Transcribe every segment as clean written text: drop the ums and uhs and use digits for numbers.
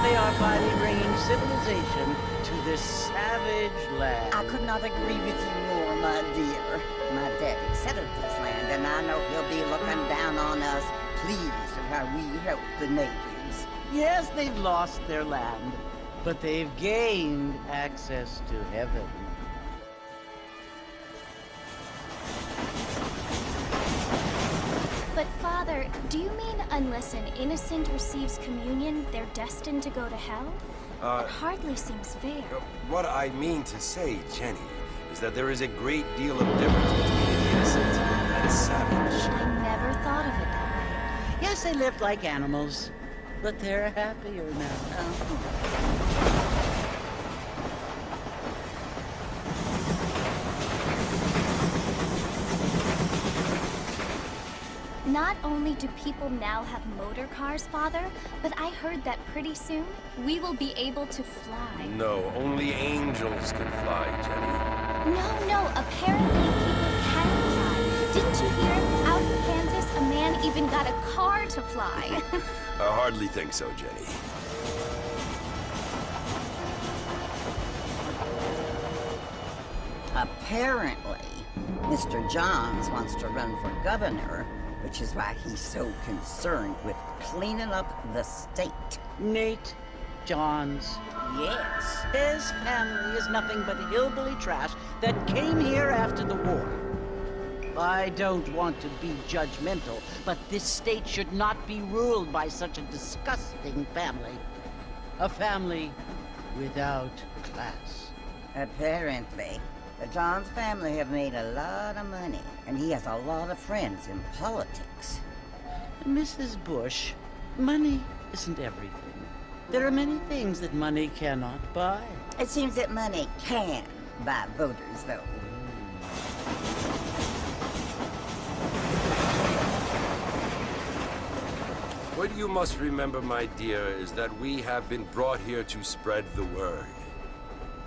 they are finally bringing civilization to this savage land. I could not agree with you more, my dear. My daddy settled this land, and I know he'll be looking down on us, pleased at how we help the natives. Yes, they've lost their land, but they've gained access to heaven. But Father, do you mean unless an innocent receives communion, they're destined to go to hell? That hardly seems fair. What I mean to say, Jenny, is that there is a great deal of difference between an innocent and a savage. I never thought of it that way. Yes, they lived like animals, but they're happier now. Not only do people now have motor cars, Father, but I heard that pretty soon we will be able to fly. No, only angels can fly, Jenny. No, apparently people can fly. Didn't you hear? Out in Kansas, a man even got a car to fly. I hardly think so, Jenny. Apparently, Mr. Johns wants to run for governor, which is why he's so concerned with cleaning up the state. Nate Johns. Yes. His family is nothing but hillbilly trash that came here after the war. I don't want to be judgmental, but this state should not be ruled by such a disgusting family. A family without class. Apparently. The Johns family have made a lot of money, and he has a lot of friends in politics. Mrs. Bush, money isn't everything. There are many things that money cannot buy. It seems that money can buy voters, though. What you must remember, my dear, is that we have been brought here to spread the word.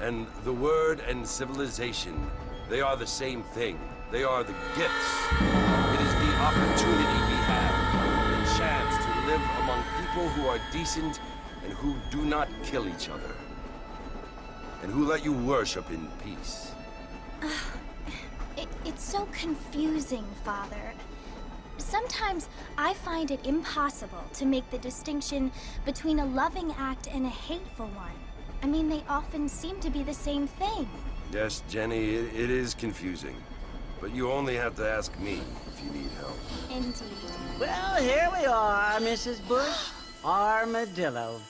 And the word and civilization, they are the same thing. They are the gifts. It is the opportunity we have, the chance to live among people who are decent and who do not kill each other. And who let you worship in peace. It's so confusing, Father. Sometimes I find it impossible to make the distinction between a loving act and a hateful one. I mean, they often seem to be the same thing. Yes, Jenny, it is confusing. But you only have to ask me if you need help. Indeed. Well, here we are, Mrs. Bush. Armadillo.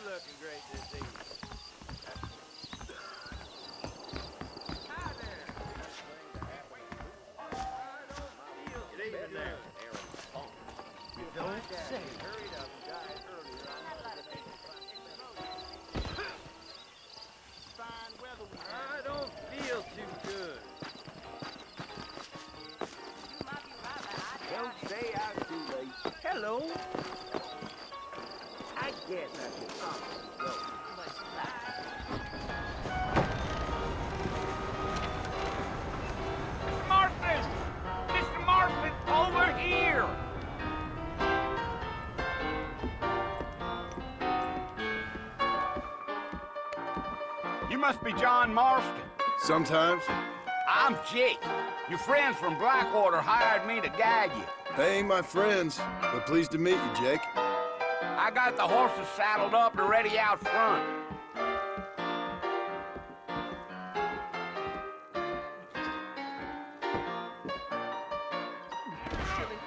Looking great this evening. Hi there. Good evening there. You don't say. Hurried up and died earlier. Fine weather we had. I don't feel too good. Don't say I'm too late. Hello. I guess I should probably go. Martha! Mr. Martha, over here! You must be John Marston. Sometimes. I'm Jake. Your friends from Blackwater hired me to guide you. They ain't my friends, but pleased to meet you, Jake. I got the horses saddled up and ready out front.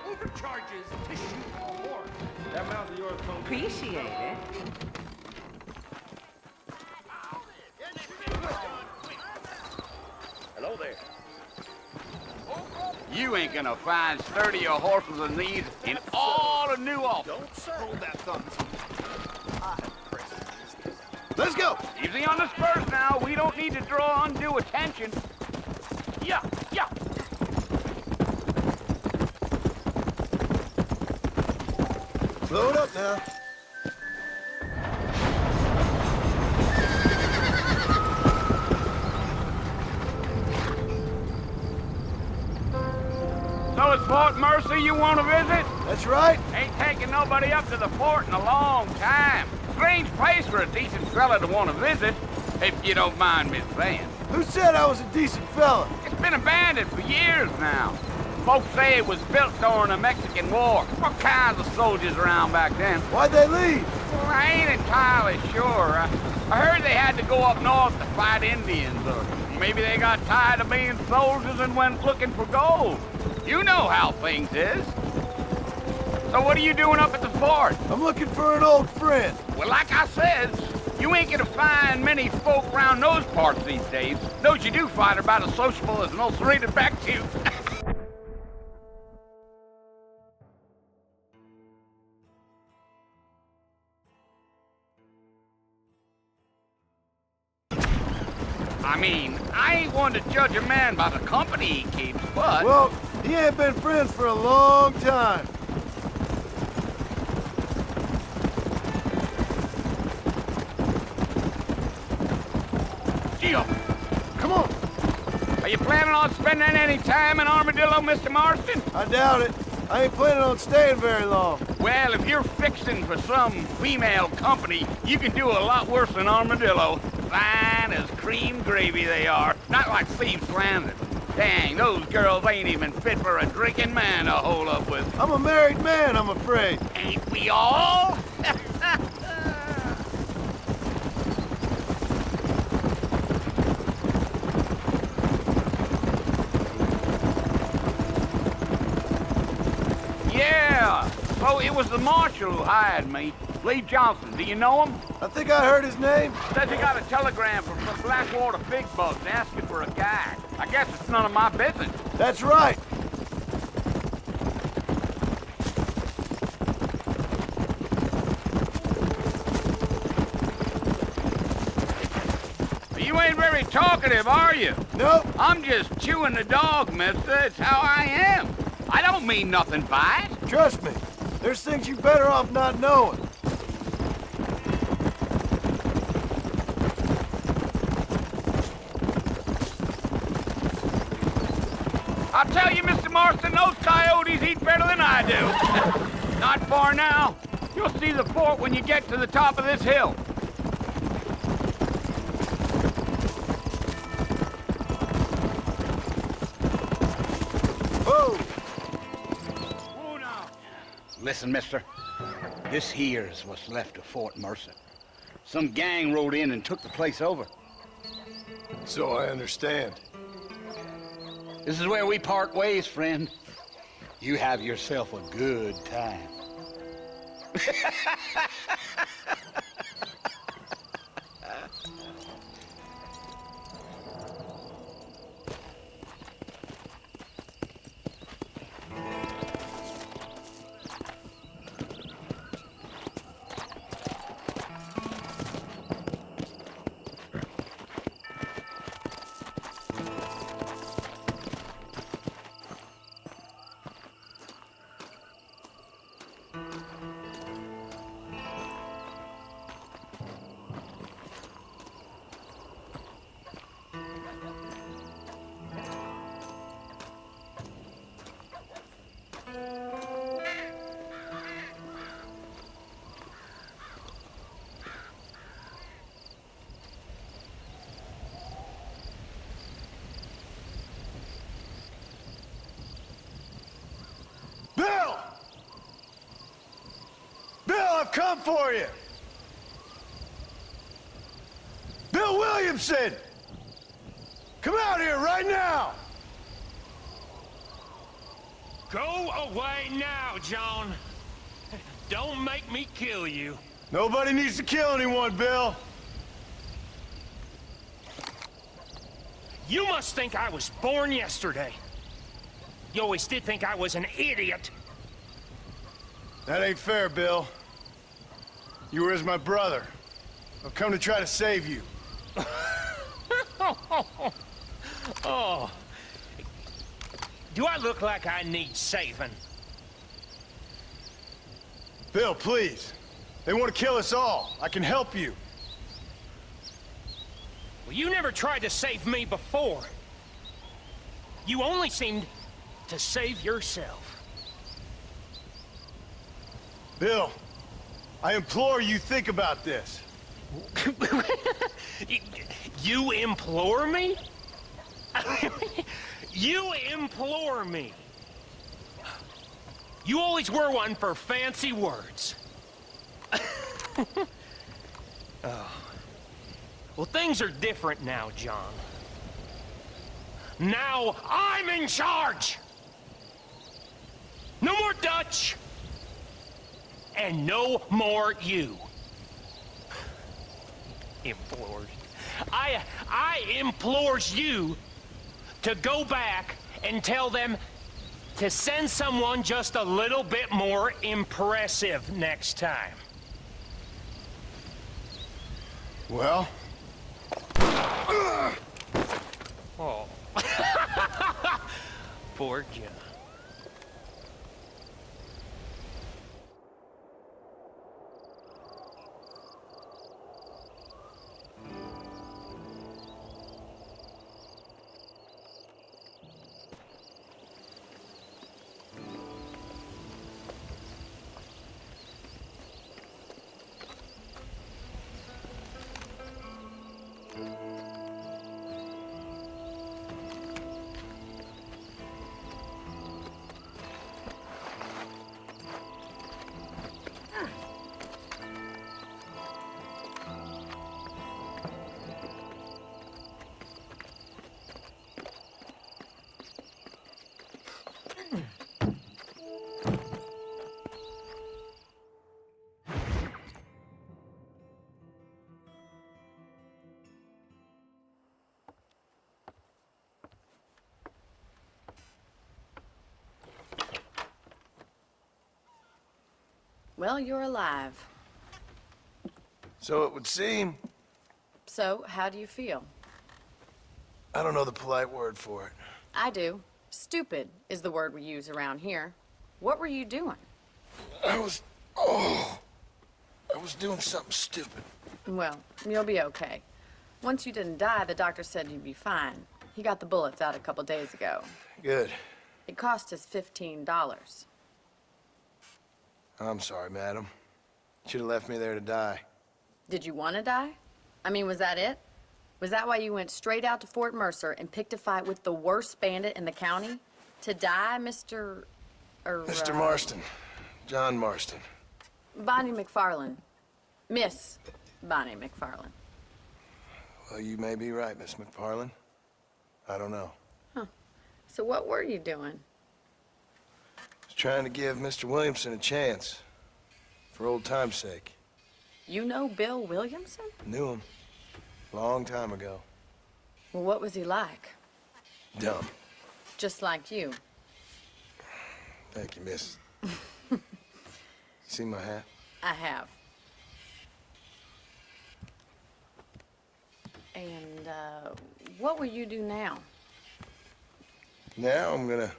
Overcharges to shoot a horse. That mount of yours comes. Appreciate it. Hello there. You ain't gonna find sturdier horses than these in all of New Orleans. Don't say. Hold that thumb. Let's go! Easy on the spurs now. We don't need to draw undue attention. Yeah, yeah. Slow it up now. So it's Fort Mercy you want to visit? That's right. Ain't taking nobody up to the fort in a long time. Strange place for a decent fella to want to visit, if you don't mind me saying. Who said I was a decent fella? It's been abandoned for years now. Folks say it was built during the Mexican War. What kinds of soldiers around back then? Why'd they leave? Well, I ain't entirely sure. I heard they had to go up north to fight Indians, or maybe they got tired of being soldiers and went looking for gold. You know how things is. So what are you doing up at the fort? I'm looking for an old friend. Well, like I said, you ain't gonna find many folk around those parts these days. Those you do find are about as sociable as an ulcerated back tooth. I mean, I ain't one to judge a man by the company he keeps, but... Well, he ain't been friends for a long time. Gio, Come on. are you planning on spending any time in Armadillo, Mr. Marston? I doubt it. I ain't planning on staying very long. Well, if you're fixing for some female company, you can do a lot worse than Armadillo. Fine as cream gravy they are. Not like Steve's Landing. Dang, those girls ain't even fit for a drinking man to hold up with. I'm a married man, I'm afraid. Ain't we all? Yeah, so it was the marshal who hired me. Lee Johnson, do you know him? I think I heard his name. Says he got a telegram from some Blackwater big bugs asking for a guide. I guess it's none of my business. That's right. You ain't very talkative, are you? Nope. I'm just chewing the dog, mister. It's how I am. I don't mean nothing by it. Trust me. There's things you're better off not knowing. I'll tell you, Mr. Marston, those coyotes eat better than I do. Not far now. You'll see the fort when you get to the top of this hill. Whoa! Whoa now. Listen, mister. This here's what's left of Fort Mercer. Some gang rode in and took the place over. So I understand. This is where we part ways, friend. You have yourself a good time. Bill! Bill, I've come for you! Bill Williamson! Come out here right now! Go away now, John. Don't make me kill you. Nobody needs to kill anyone, Bill. You must think I was born yesterday. You always did think I was an idiot. That ain't fair, Bill. You were as my brother. I've come to try to save you. Oh. Do I look like I need saving? Bill, please. They want to kill us all. I can help you. Well, you never tried to save me before. You only seemed to save yourself. Bill, I implore you think about this. You implore me? You implore me. You always were one for fancy words. Oh. Well, things are different now, John. Now I'm in charge! No more Dutch! And no more you. Implores. I implores you to go back and tell them to send someone just a little bit more impressive next time. Well? Oh. Poor John. Well, you're alive. So it would seem. So, how do you feel? I don't know the polite word for it. I do. Stupid is the word we use around here. What were you doing? I was doing something stupid. Well, you'll be okay. Once you didn't die, the doctor said you'd be fine. He got the bullets out a couple days ago. Good. It cost us $15. I'm sorry, madam. Should have left me there to die. Did you want to die? I mean, was that it? Was that why you went straight out to Fort Mercer and picked a fight with the worst bandit in the county? To die, Mr. Mr. Marston. John Marston. Bonnie McFarlane. Miss Bonnie McFarlane. Well, you may be right, Miss McFarlane. I don't know. Huh. So what were you doing? I was trying to give Mr. Williamson a chance. For old time's sake. You know Bill Williamson? Knew him. Long time ago. Well, what was he like? Dumb. Just like you. Thank you, miss. You see my hat? I have. And, what will you do now? Now I'm gonna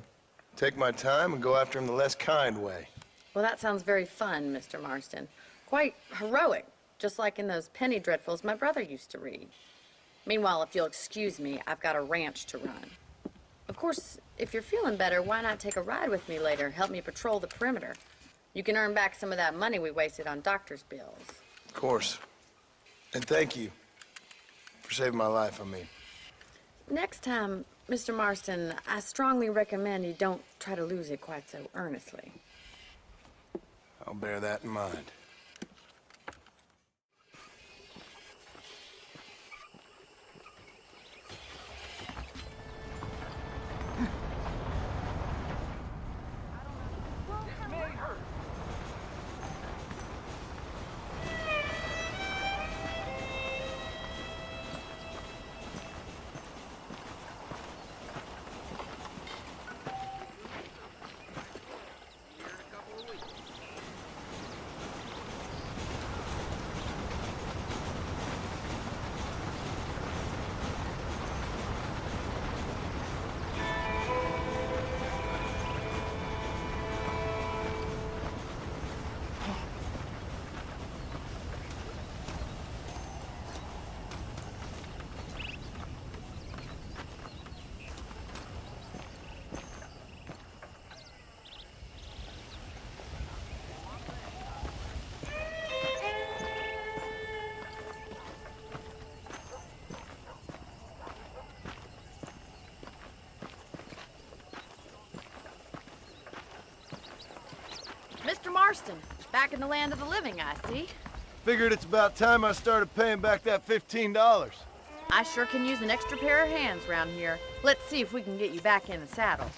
take my time and go after him the less kind way. Well, that sounds very fun, Mr. Marston. Quite heroic, just like in those penny dreadfuls my brother used to read. Meanwhile, if you'll excuse me, I've got a ranch to run. Of course, if you're feeling better, why not take a ride with me later? Help me patrol the perimeter. You can earn back some of that money we wasted on doctor's bills. Of course. And thank you for saving my life, I mean. Next time, Mr. Marston, I strongly recommend you don't try to lose it quite so earnestly. I'll bear that in mind. Marston, back in the land of the living, I see. Figured it's about time I started paying back that $15. I sure can use an extra pair of hands around here. Let's see if we can get you back in the saddle.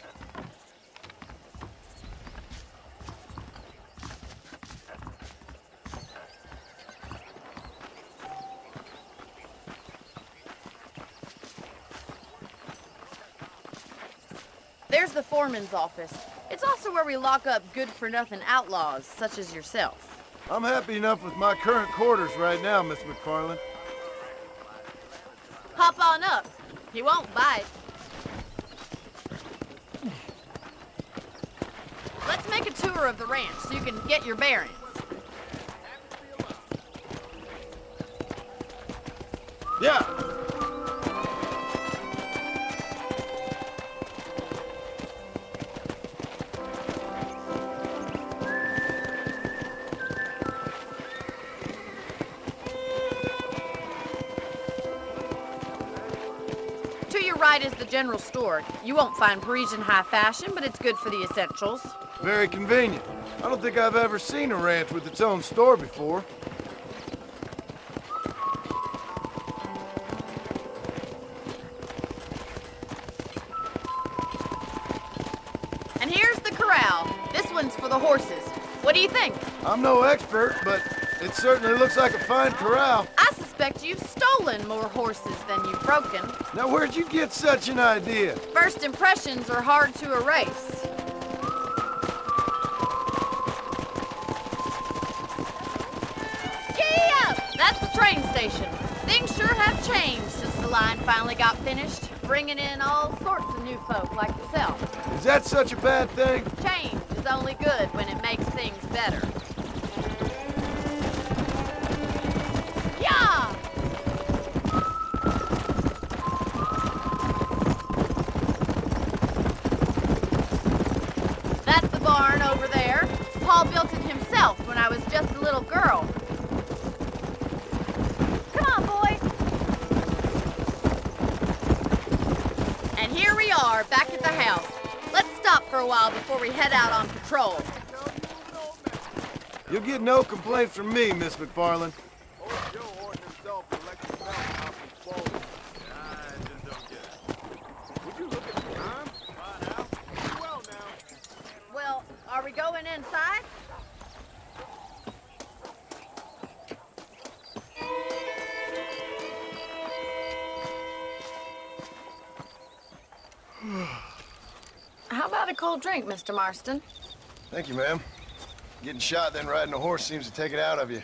There's the foreman's office. It's also where we lock up good-for-nothing outlaws, such as yourself. I'm happy enough with my current quarters right now, Miss McFarland. Hop on up. He won't bite. Let's make a tour of the ranch so you can get your bearings. Yeah. Right is the general store. You won't find Parisian high fashion, but it's good for the essentials. Very convenient. I don't think I've ever seen a ranch with its own store before. And here's the corral. This one's for the horses. What do you think? I'm no expert, but it certainly looks like a fine corral. I suspect you've stolen more horses than you've broken. Now, where'd you get such an idea? First impressions are hard to erase. Yeah! That's the train station. Things sure have changed since the line finally got finished, bringing in all sorts of new folk like yourself. Is that such a bad thing? Change is only good when it makes things better. Yeah! That's the barn over there. Paul built it himself when I was just a little girl. Come on, boys. And here we are, back at the house. Let's stop for a while before we head out on patrol. You'll get no complaints from me, Miss McFarland. Well, are we going inside? How about a cold drink, Mr. Marston? Thank you, ma'am. Getting shot, then riding a horse seems to take it out of you.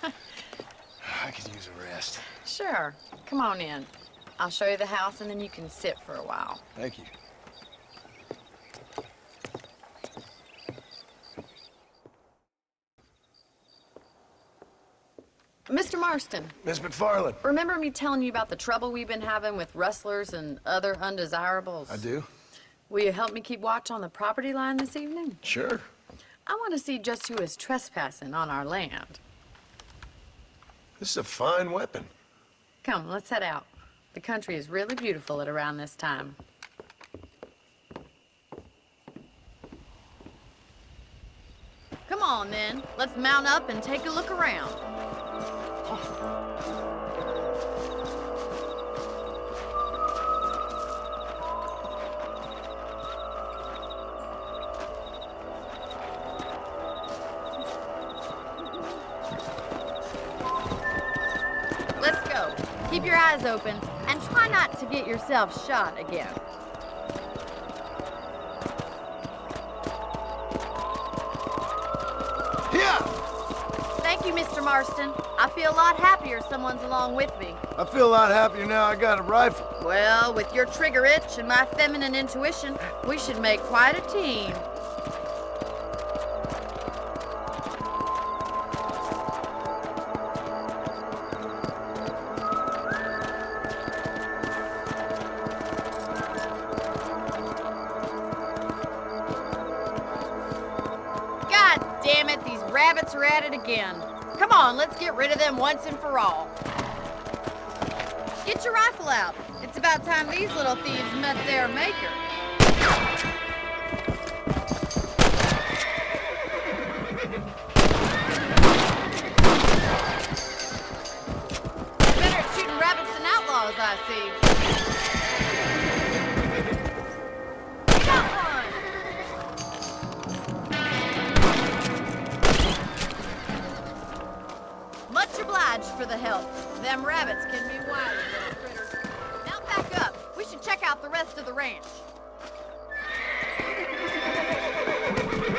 I could use a rest. Sure. Come on in. I'll show you the house, and then you can sit for a while. Thank you. Mr. Marston, Miss McFarland. remember me telling you about the trouble we've been having with rustlers and other undesirables? I do? Will you help me keep watch on the property line this evening? Sure. I want to see just who is trespassing on our land. This is a fine weapon. Come, let's head out. The country is really beautiful at around this time. Come on, then. Let's mount up and take a look around. Let's go. Keep your eyes open and try not to get yourself shot again. Yeah! Thank you, Mr. Marston. I feel a lot happier someone's along with me. I feel a lot happier now I got a rifle. Well, with your trigger itch and my feminine intuition, we should make quite a team. God damn it, these rabbits are at it again. Come on, let's get rid of them once and for all. Get your rifle out. It's about time these little thieves met their maker.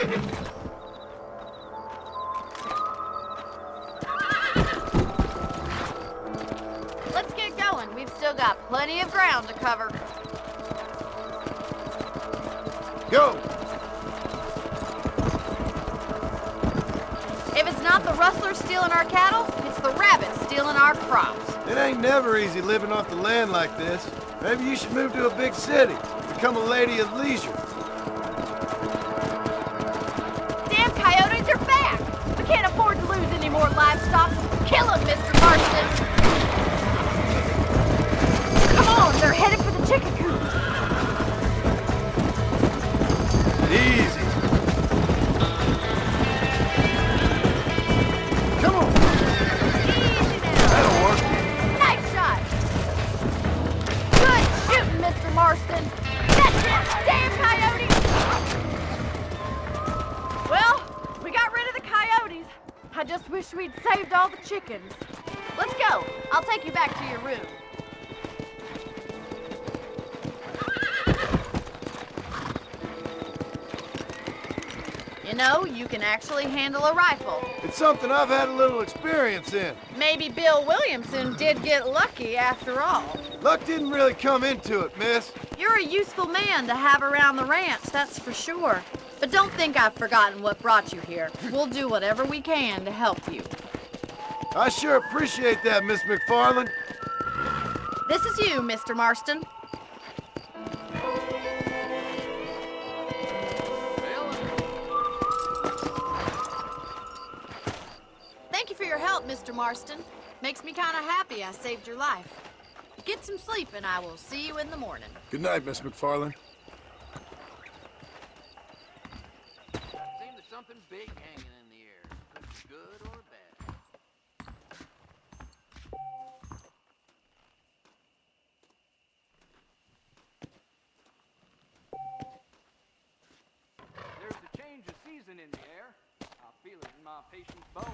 wrench. Let's get going. We've still got plenty of ground to cover. Go! If it's not the rustlers stealing our cattle, it's the rabbits stealing our crops. It ain't never easy living off the land like this. Maybe you should move to a big city. Become a lady of leisure. Damn coyotes are back! We can't afford to lose any more livestock. Kill them, Mr. Marston! Come on, they're headed for the chicken coop. Easy. Come on. Easy now. That'll work. Nice shot. Good shooting, Mr. Marston. That's it, damn coyotes! Well, we got rid of the coyotes. I just wish we'd saved all the chickens. Let's go. I'll take you back to your room. You know, you can actually handle a rifle. It's something I've had a little experience in. Maybe Bill Williamson did get lucky after all. Luck didn't really come into it, miss. You're a useful man to have around the ranch, that's for sure. But don't think I've forgotten what brought you here. We'll do whatever we can to help you. I sure appreciate that, Miss McFarland. This is you, Mr. Marston. Thank you for your help, Mr. Marston. Makes me kind of happy I saved your life. Get some sleep and I will see you in the morning. Good night, Miss McFarland. Seems there's something big hanging in the air. Could be good or bad. There's a change of season in the air. I feel it in my patient's bones.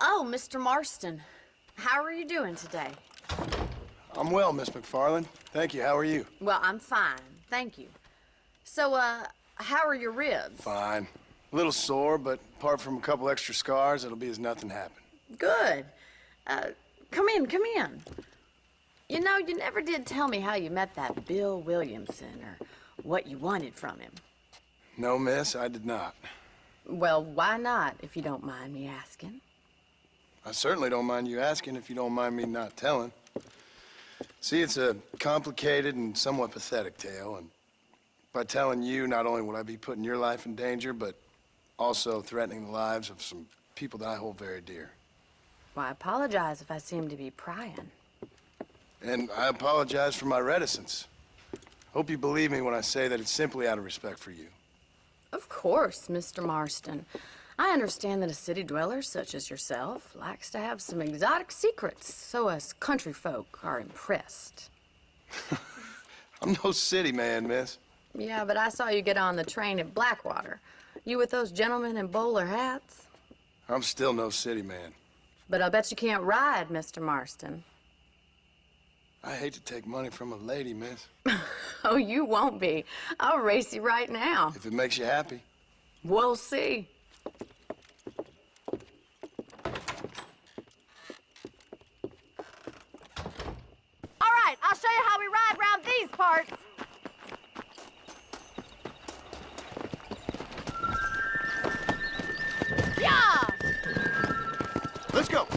Oh, Mr. Marston. How are you doing today? I'm well, Miss McFarland. Thank you. How are you? Well, I'm fine. Thank you. So, how are your ribs? Fine. A little sore, but apart from a couple extra scars, it'll be as nothing happened. Good. Come in, come in. You know, you never did tell me how you met that Bill Williamson or what you wanted from him. No, miss, I did not. Well, why not, if you don't mind me asking? I certainly don't mind you asking if you don't mind me not telling. See, it's a complicated and somewhat pathetic tale, and by telling you, not only would I be putting your life in danger, but also threatening the lives of some people that I hold very dear. Well, I apologize if I seem to be prying. And I apologize for my reticence. Hope you believe me when I say that it's simply out of respect for you. Of course, Mr. Marston. I understand that a city dweller such as yourself likes to have some exotic secrets, so us country folk are impressed. I'm no city man, miss. Yeah, but I saw you get on the train at Blackwater. You with those gentlemen in bowler hats? I'm still no city man. But I'll bet you can't ride, Mr. Marston. I hate to take money from a lady, miss. Oh, you won't be. I'll race you right now. If it makes you happy. We'll see. All right, I'll show you how we ride around these parts. Yeah! Let's go.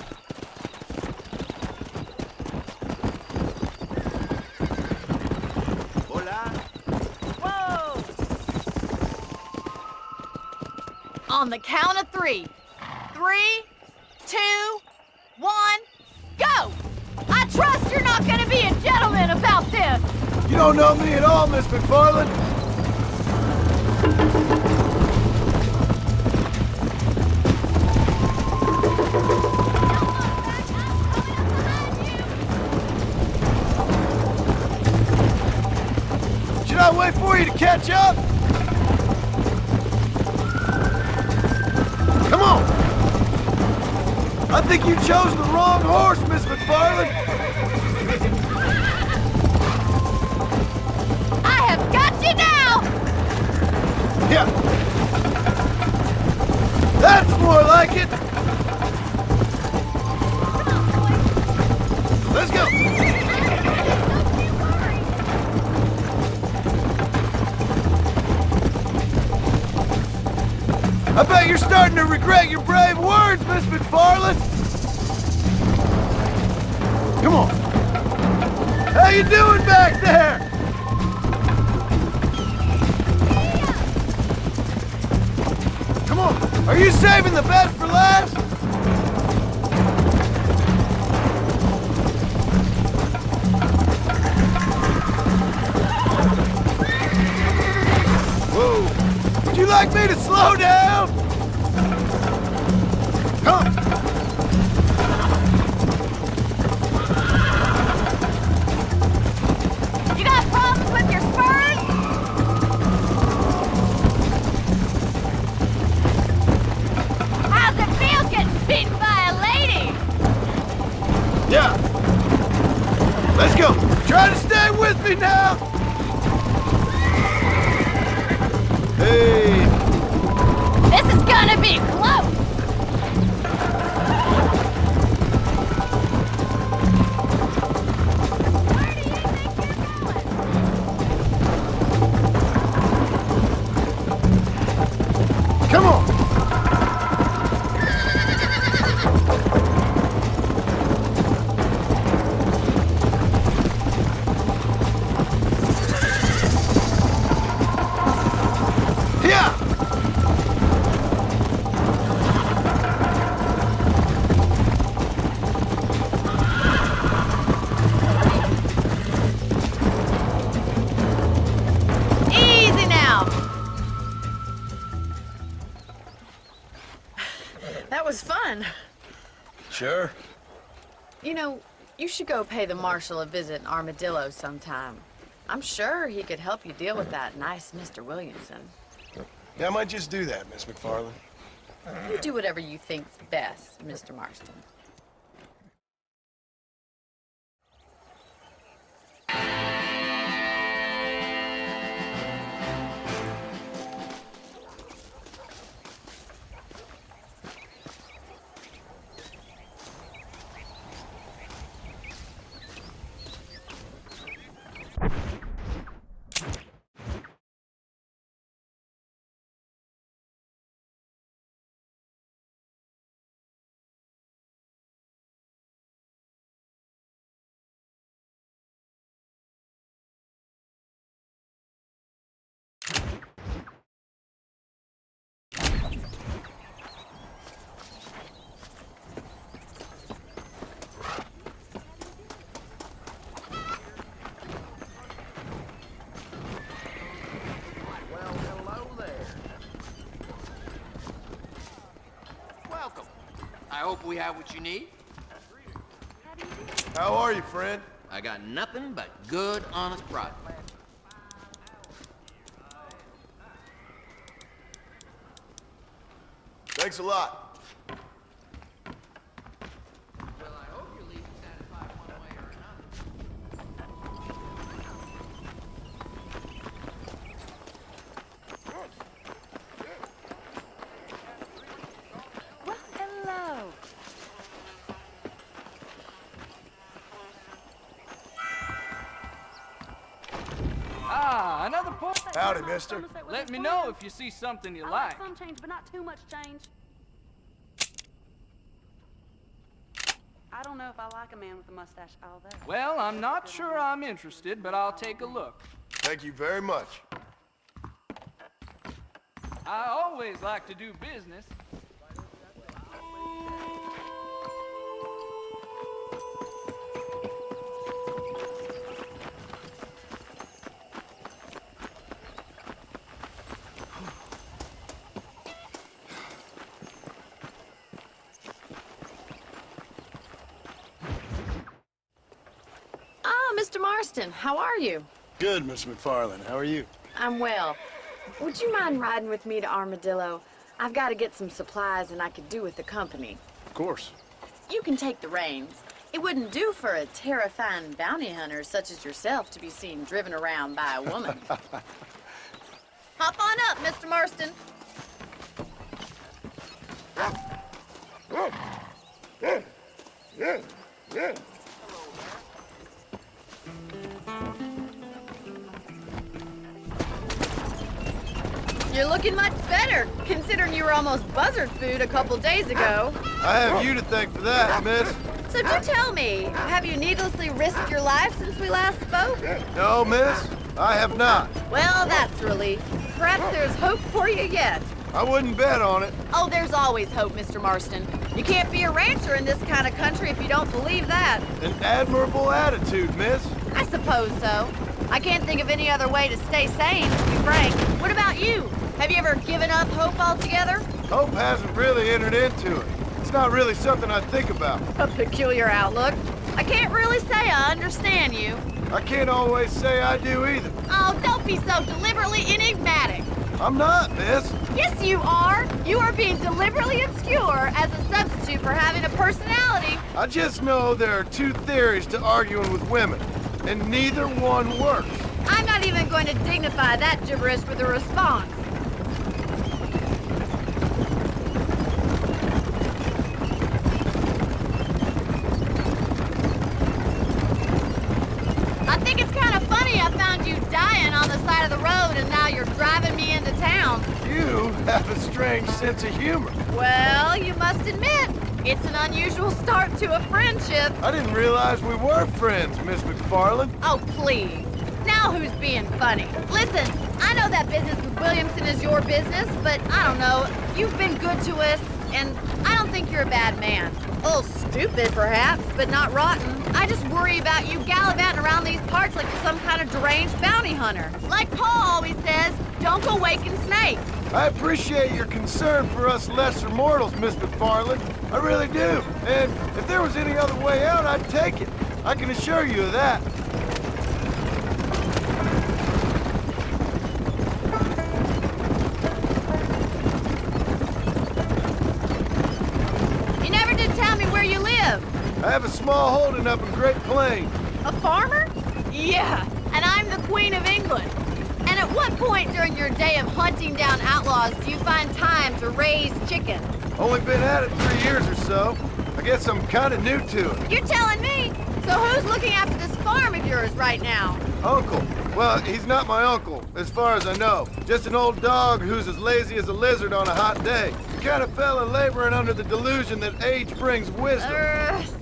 Whoa! On the count of 3. 3, 2, 1, go! I trust you're not gonna be a gentleman about this! You don't know me at all, Miss McFarland. Should I wait for you to catch up? Come on! I think you chose the wrong horse, Miss McFarland. I have got you now! Yeah. That's more like it. Let's go. I bet you're starting to regret your brave words, Miss McFarland. Come on. How you doing back there? Come on. Are you saving the best for last? Whoa. Would you like me to slow down? Come. You got problems with your spurs? How's it feel getting beaten by a lady? Yeah. Let's go. Try to stay with me now. Hey. This is gonna be close! Where do you think you're going? Come on. Yeah. Easy now! That was fun. Sure. You know, you should go pay the marshal a visit in Armadillo sometime. I'm sure he could help you deal with that nice Mr. Williamson. Yeah, I might just do that, Miss McFarland. You do whatever you think's best, Mr. Marston. I hope we have what you need. How are you, friend? I got nothing but good, honest product. Thanks a lot. Well, I hope you're leaving satisfied one way or Well, hello. Ah, another point. Howdy, mister. Let me know if you see something you like. Some change, but not too much change. I don't know if I like a man with a mustache all that. Well, I'm not sure I'm interested, but I'll take a look. Thank you very much. I always like to do business. Ah, Mr. Marston, how are you? Good, Miss McFarland. How are you? I'm well. Would you mind riding with me to Armadillo? I've got to get some supplies and I could do with the company. Of course. You can take the reins. It wouldn't do for a terrifying bounty hunter such as yourself to be seen driven around by a woman. Hop on up, Mr. Marston. You're looking much better, considering you were almost buzzard food a couple days ago. I have you to thank for that, miss. So do tell me, have you needlessly risked your life since we last spoke? No, miss, I have not. Well, that's a relief. Perhaps there's hope for you yet. I wouldn't bet on it. Oh, there's always hope, Mr. Marston. You can't be a rancher in this kind of country if you don't believe that. An admirable attitude, miss. I suppose so. I can't think of any other way to stay sane, to be frank. What about you? Have you ever given up hope altogether? Hope hasn't really entered into it. It's not really something I think about. A peculiar outlook. I can't really say I understand you. I can't always say I do either. Oh, don't be so deliberately enigmatic. I'm not, miss. Yes, you are. You are being deliberately obscure as a substitute for having a personality. I just know there are two theories to arguing with women, and neither one works. I'm not even going to dignify that gibberish with a response. I think it's kind of funny I found you dying on the side of the road and now you're driving me into town. You have a strange sense of humor. Well, you must admit, it's an unusual start to a friendship. I didn't realize we were friends, Miss McFarland. Oh, please. Now who's being funny? Listen, I know that business with Williamson is your business, but I don't know. You've been good to us, and I don't think you're a bad man. A little stupid, perhaps, but not rotten. I just worry about you gallivanting around these parts like you're some kind of deranged bounty hunter. Like Paul always says, don't go waking snakes. I appreciate your concern for us lesser mortals, Miss McFarland. I really do. And if there was any other way out, I'd take it. I can assure you of that. where you live. I have a small holding up in Great Plains. A farmer? Yeah, and I'm the Queen of England. And at what point during your day of hunting down outlaws do you find time to raise chickens? Only been at it 3 years or so. I guess I'm kind of new to it. You're telling me? So who's looking after this farm of yours right now? Uncle. Well, he's not my uncle, as far as I know. Just an old dog who's as lazy as a lizard on a hot day. The kind of fella laboring under the delusion that age brings wisdom.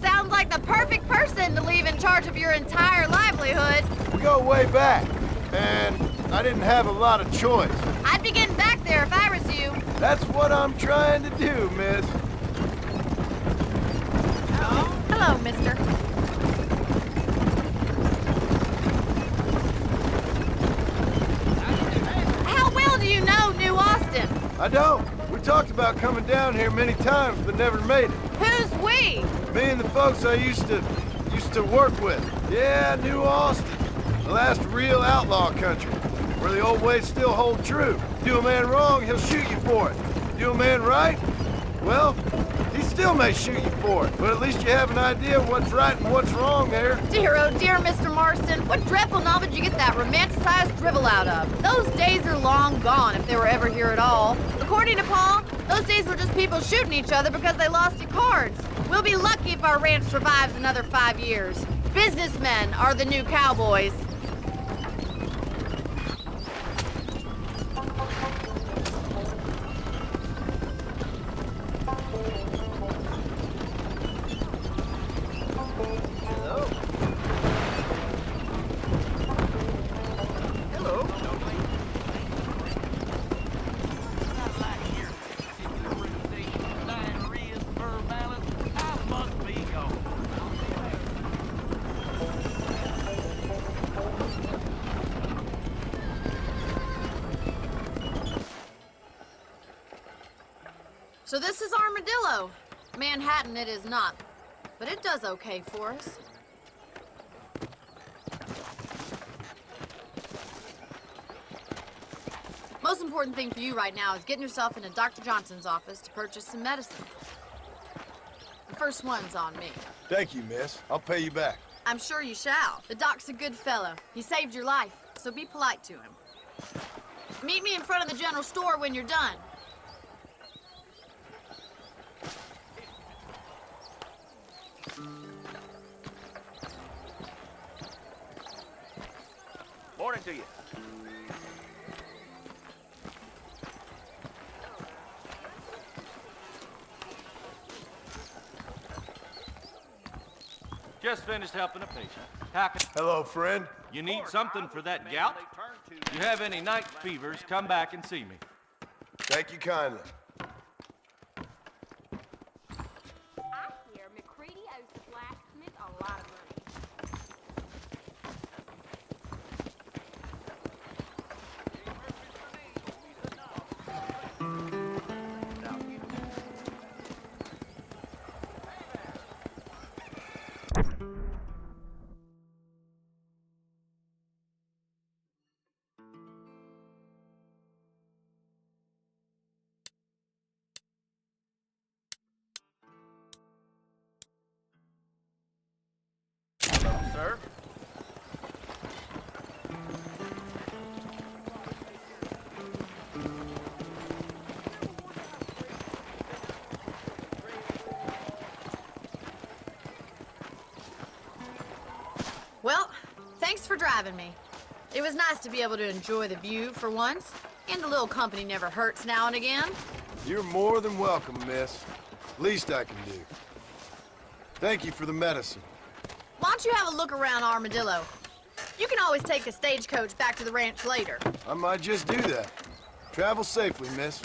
Sounds like the perfect person to leave in charge of your entire livelihood. We go way back, and I didn't have a lot of choice. I'd be getting back there if I was you. That's what I'm trying to do, miss. Hello, mister. How well do you know New Austin? I don't. We talked about coming down here many times, but never made it. Who's we? Me and the folks I used to work with. Yeah, New Austin. The last real outlaw country, where the old ways still hold true. Do a man wrong, he'll shoot you for it. Do a man right, well, he still may shoot you for it, but at least you have an idea of what's right and what's wrong there. Dear, oh dear, Mr. Marston, what dreadful novel did you get that romanticized drivel out of? Those days are long gone, if they were ever here at all. According to Paul, those days were just people shooting each other because they lost at cards. We'll be lucky if our ranch survives another 5 years. Businessmen are the new cowboys. So this is Armadillo. Manhattan it is not, but it does okay for us. Most important thing for you right now is getting yourself into Dr. Johnson's office to purchase some medicine. The first one's on me. Thank you, miss. I'll pay you back. I'm sure you shall. The doc's a good fellow. He saved your life, so be polite to him. Meet me in front of the general store when you're done. Morning to you. Just finished helping a patient. How can Hello, friend. you need something for that gout? You have any night fevers, come back and see me. Thank you kindly. I hear McCready owes the blacksmith a lot of money. Sir? Well, thanks for driving me. It was nice to be able to enjoy the view for once, and a little company never hurts now and again. You're more than welcome, miss. Least I can do. Thank you for the medicine. Why don't you have a look around Armadillo? You can always take a stagecoach back to the ranch later. I might just do that. Travel safely, miss.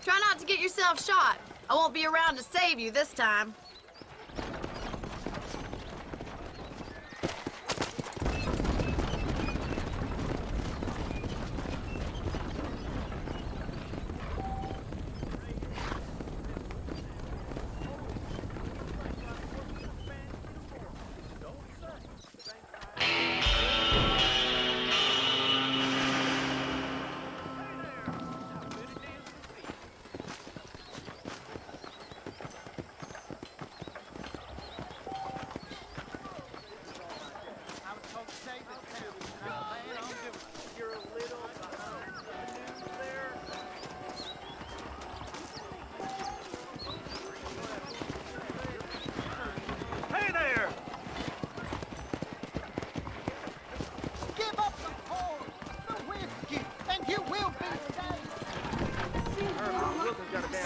Try not to get yourself shot. I won't be around to save you this time.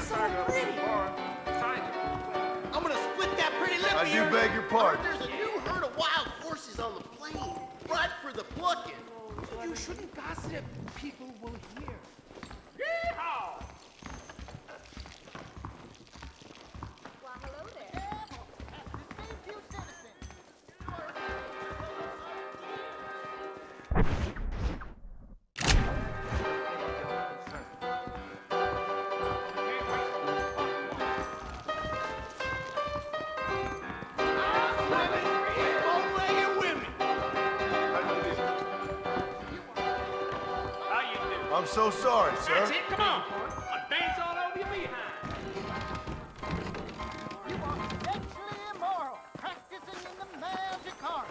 so pretty. I'm gonna split that pretty lip I of yours. do beg your pardon. There's a new herd of wild horses on the plain, ripe for the plucking. You shouldn't gossip. People will hear. Yeehaw! Well, hello there. I'm so sorry, sir. That's it, come on. I'll dance all over your behind. You are sexually immoral, practicing in the magic art.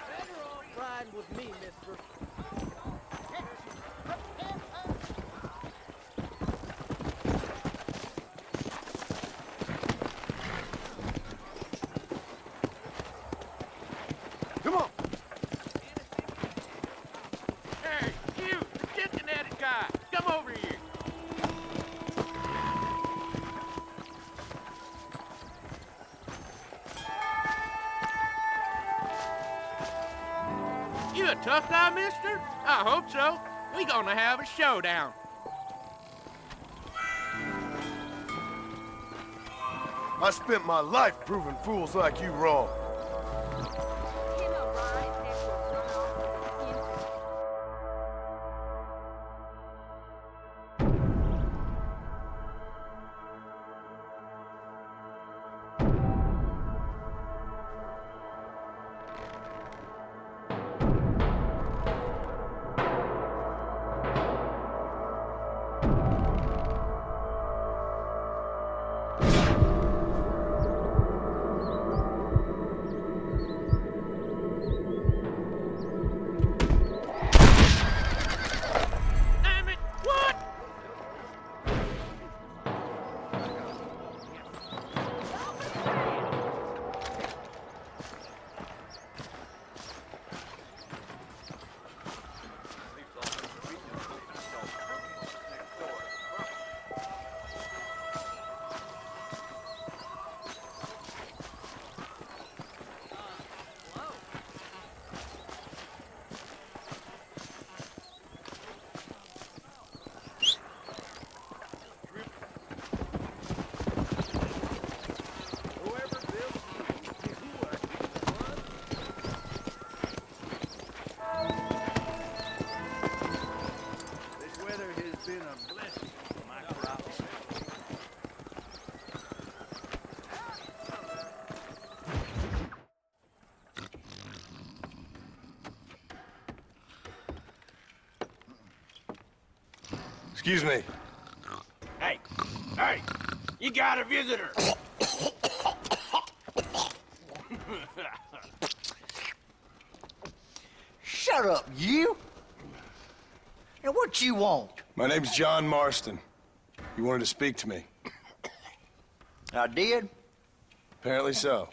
Better off riding with me, mister. Come on. Hey, you, the Cincinnati guy, come over here. You a tough guy, mister? I hope so. We gonna have a showdown. I spent my life proving fools like you wrong. Damn it, what? This weather has been a blessing for my crops. Excuse me. Hey, hey, you got a visitor. Shut up, you! And what you want? My name's John Marston. You wanted to speak to me. I did? Apparently so.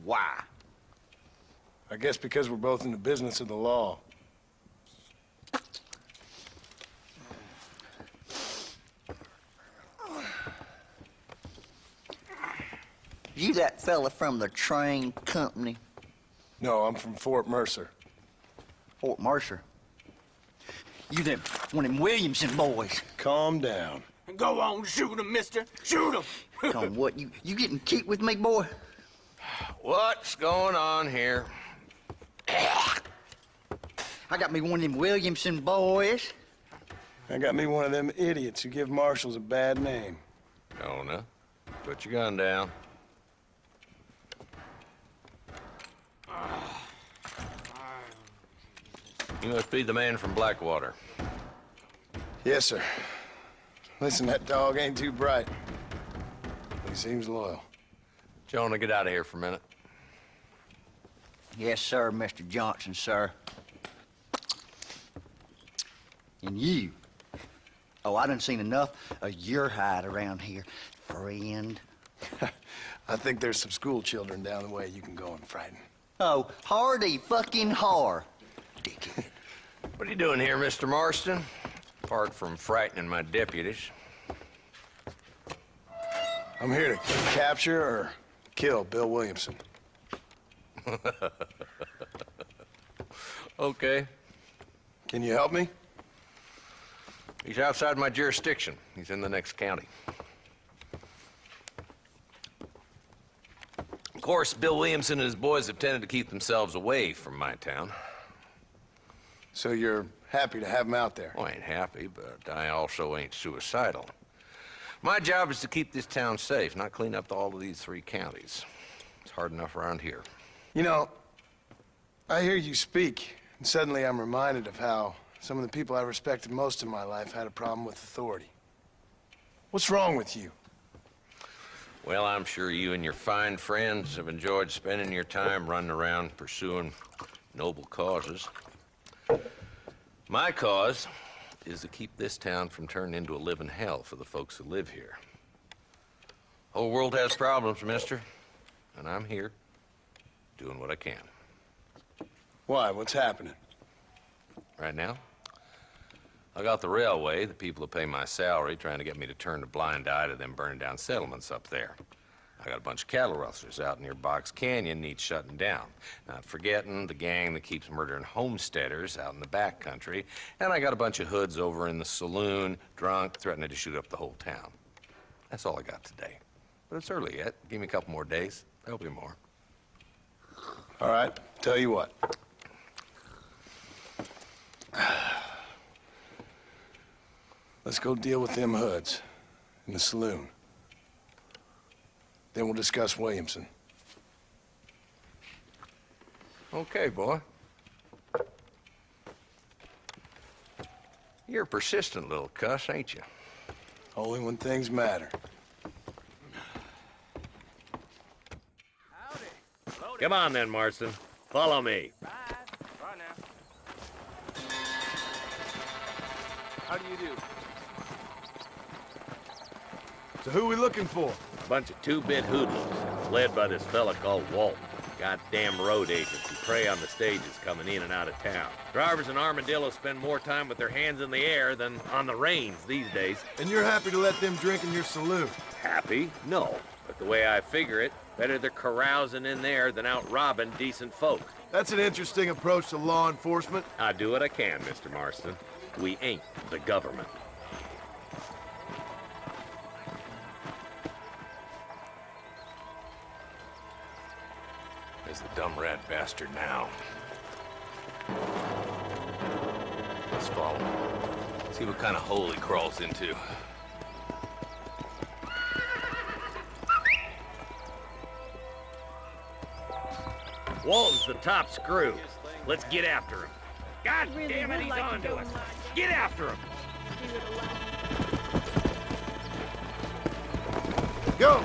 Why? I guess because we're both in the business of the law. You that fella from the train company? No, I'm from Fort Mercer. Fort Mercer? You them one of them Williamson boys? Calm down. Go on, shoot him, mister. Shoot him. Come on, what, you getting cute with me, boy? What's going on here? I got me one of them Williamson boys. I got me one of them idiots who give marshals a bad name. Jonah, put your gun down. You must be the man from Blackwater. Yes, sir. Listen, that dog ain't too bright. But he seems loyal. Jonah, get out of here for a minute. Yes, sir, Mr. Johnson, sir. And you. Oh, I done seen enough of your hide around here, friend. I think there's some school children down the way you can go and frighten. Oh, hardy fucking har. What are you doing here, Mr. Marston? Apart from frightening my deputies. I'm here to capture or kill Bill Williamson. Okay. Can you help me? He's outside my jurisdiction. He's in the next county. Of course, Bill Williamson and his boys have tended to keep themselves away from my town. So you're happy to have him out there? Well, I ain't happy, but I also ain't suicidal. My job is to keep this town safe, not clean up all of these 3 counties. It's hard enough around here. You know, I hear you speak, and suddenly I'm reminded of how some of the people I respected most in my life had a problem with authority. What's wrong with you? Well, I'm sure you and your fine friends have enjoyed spending your time running around pursuing noble causes. My cause is to keep this town from turning into a living hell for the folks who live here. Whole world has problems, mister, and I'm here doing what I can. Why? What's happening? Right now, I got the railway, the people who pay my salary, trying to get me to turn a blind eye to them burning down settlements up there. I got a bunch of cattle rustlers out near Box Canyon needs shutting down. Not forgetting the gang that keeps murdering homesteaders out in the back country. And I got a bunch of hoods over in the saloon, drunk, threatening to shoot up the whole town. That's all I got today. But it's early yet. Give me a couple more days. There'll be more. All right, tell you what. Let's go deal with them hoods in the saloon. Then we'll discuss Williamson. Okay, boy. You're a persistent little cuss, ain't you? Only when things matter. Come on then, Marston. Follow me. Bye now. How do you do? So who are we looking for? A bunch of 2-bit hoodlums, led by this fella called Walt. Goddamn road agents who prey on the stages coming in and out of town. Drivers in Armadillo spend more time with their hands in the air than on the reins these days. And you're happy to let them drink in your saloon? Happy? No. But the way I figure it, better they're carousing in there than out robbing decent folk. That's an interesting approach to law enforcement. I do what I can, Mr. Marston. We ain't the government. There's the dumb rat bastard now. Let's follow him. See what kind of hole he crawls into. Walton's the top screw. Let's get after him. God damn it, he's on to us. Get after him. Go!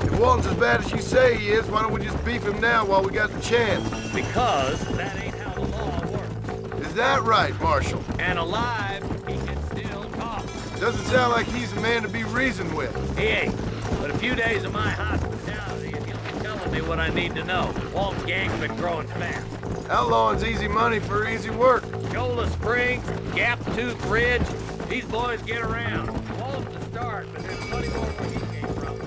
If Walton's as bad as you say he is, why don't we just beef him now while we got the chance? Because that ain't how the law works. Is that right, Marshal? And alive, he can still talk. Doesn't sound like he's a man to be reasoned with. He ain't. But a few days of my hospitality and he'll be telling me what I need to know. Walt's gang's been growing fast. Outlawing's easy money for easy work. Shoulder Springs, Gap Tooth Ridge, these boys get around. Walt's the start, but there's plenty more where he came from.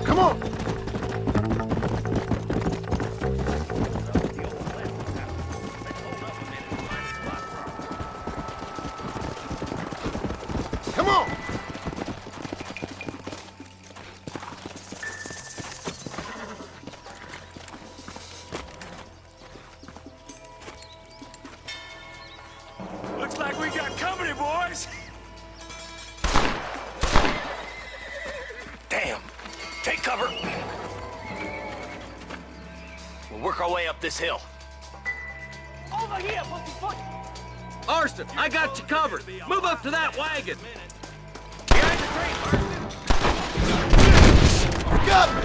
Come on! Come on! Looks like we got company, boys. Damn! Take cover! We'll work our way up this hill. Over here, foot! Marston, I got you covered. Move up to that wagon. Behind the tree, Marston. You got me!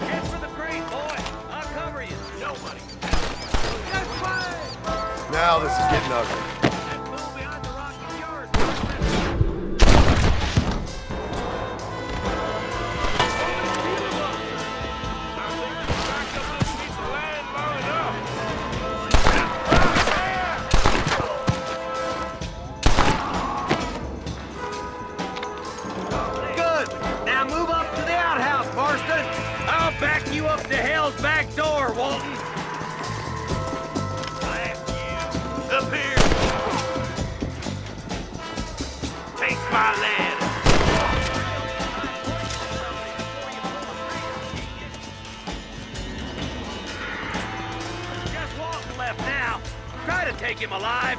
Get Now this is getting ugly. Good. Now move up to the outhouse, Marston. I'll back you up to hell's back door, Walton. Up here. Take my ladder. Just Walton left now. Try to take him alive.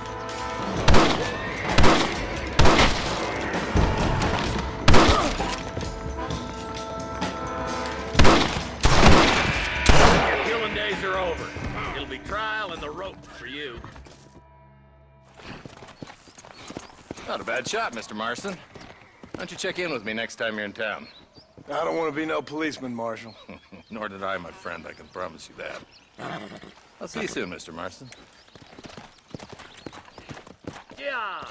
Your killing days are over. It'll be trial and the rope for you. Not a bad shot, Mr. Marston. Why don't you check in with me next time you're in town? I don't want to be no policeman, Marshal. Nor did I, my friend. I can promise you that. I'll see you soon, Mr. Marston. Yeah.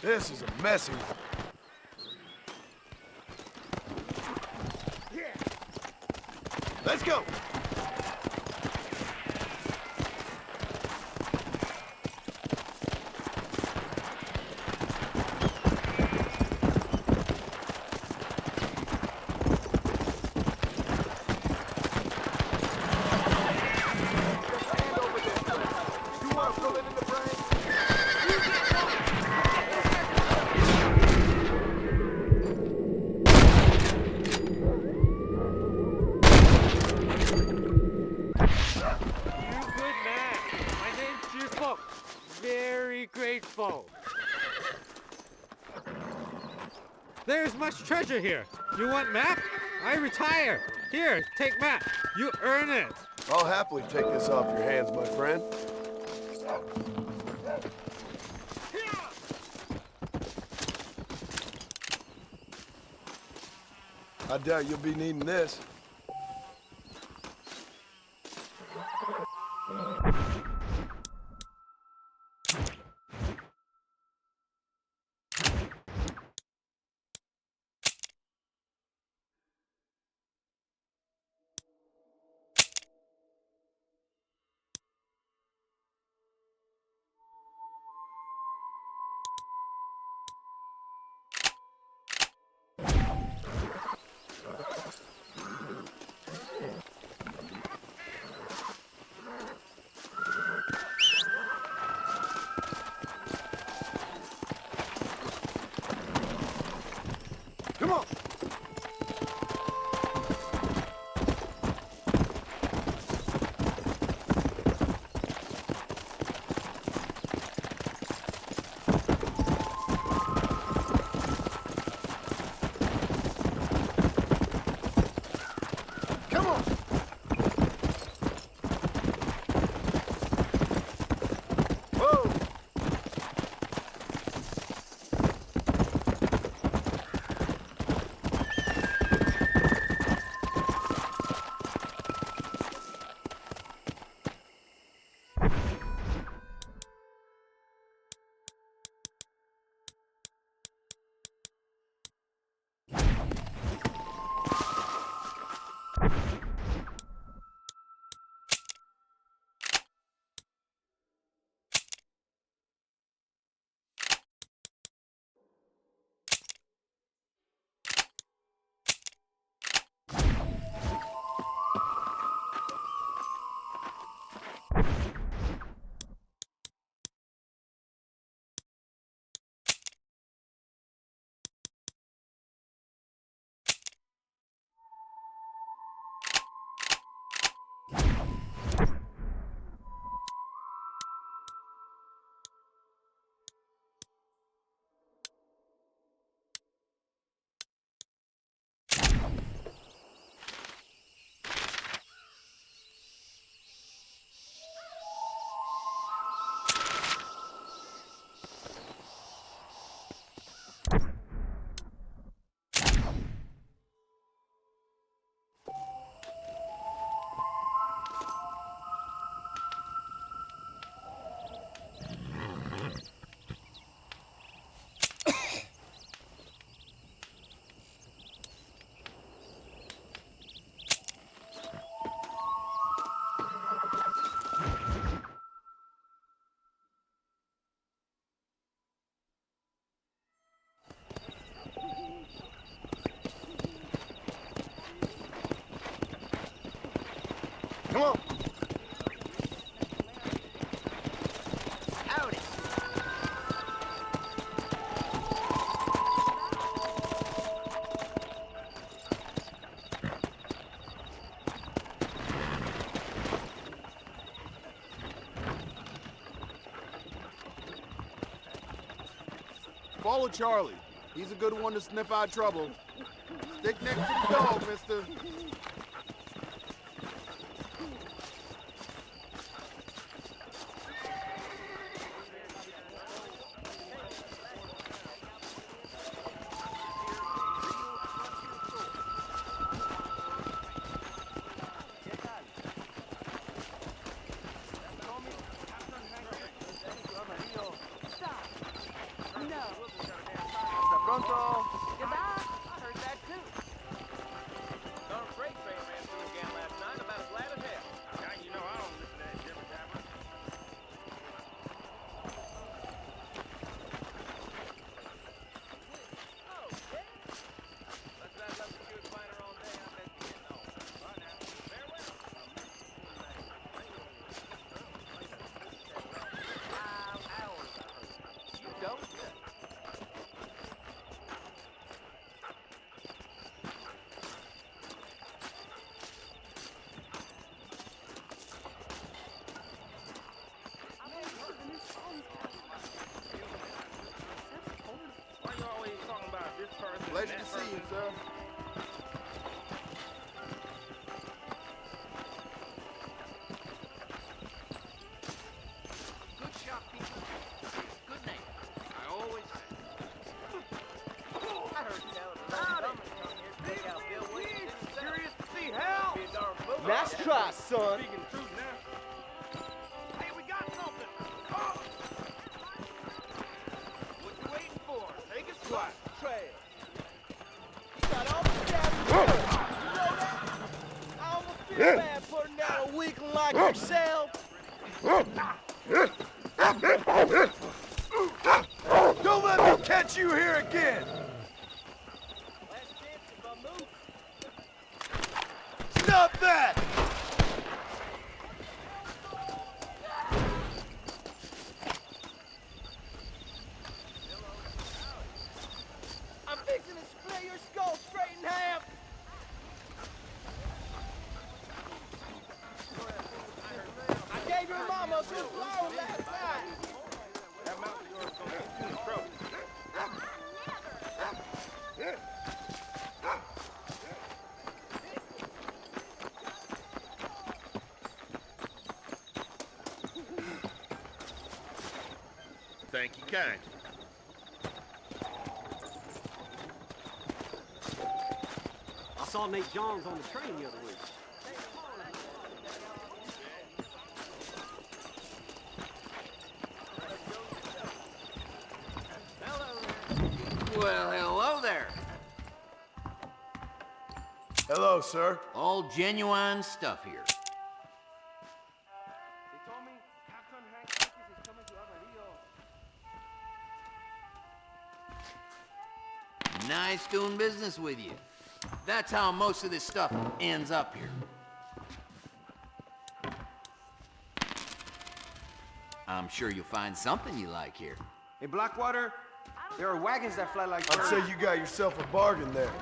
This is a messy one. Let's go. There's much treasure here. You want map? I retire. Here, take map. You earn it. I'll happily take this off your hands, my friend. I doubt you'll be needing this. Come on. Howdy. Follow Charlie. He's a good one to sniff out trouble. Stick next to the dog, mister. Pronto. Goodbye. I heard that too. Saw a freight train ran through again last night, about as loud as hell. Yeah, you know I don't listen to that jibber jabber. Oh, yeah. Let's not let the good fighter all day. I bet you didn't know. Bye now. Farewell. 5 hours, I heard. You don't say. Why you always talking about this person? Pleasure to see you, sir. Good shop people. Good name. I always say. I heard tell the Roman come here to take out Bill Williams. Curious to see how. Be a darn fool. Nice try, son. Speaking truth now. Hey, we got something. Oh. What you waiting for? Take a slice. Trail. You got all the stabs in the world. You know that? I almost feel bad putting down a weakling like yourself. Don't let me catch you here again! Last chance if I move. Stop that! I'm fixing to split your skull straight in half. I gave your mama a good blow last night. That mouth of yours is gonna get you in trouble. Thank you kindly. I saw Nate Johns on the train the other week. Well, hello there. Hello, sir. All genuine stuff here. They told me Captain Hank Lucas is coming to Amarillo. Nice doing business with you. That's how most of this stuff ends up here. I'm sure you'll find something you like here. In Blackwater, there are wagons that fly like I'd say you got yourself a bargain there.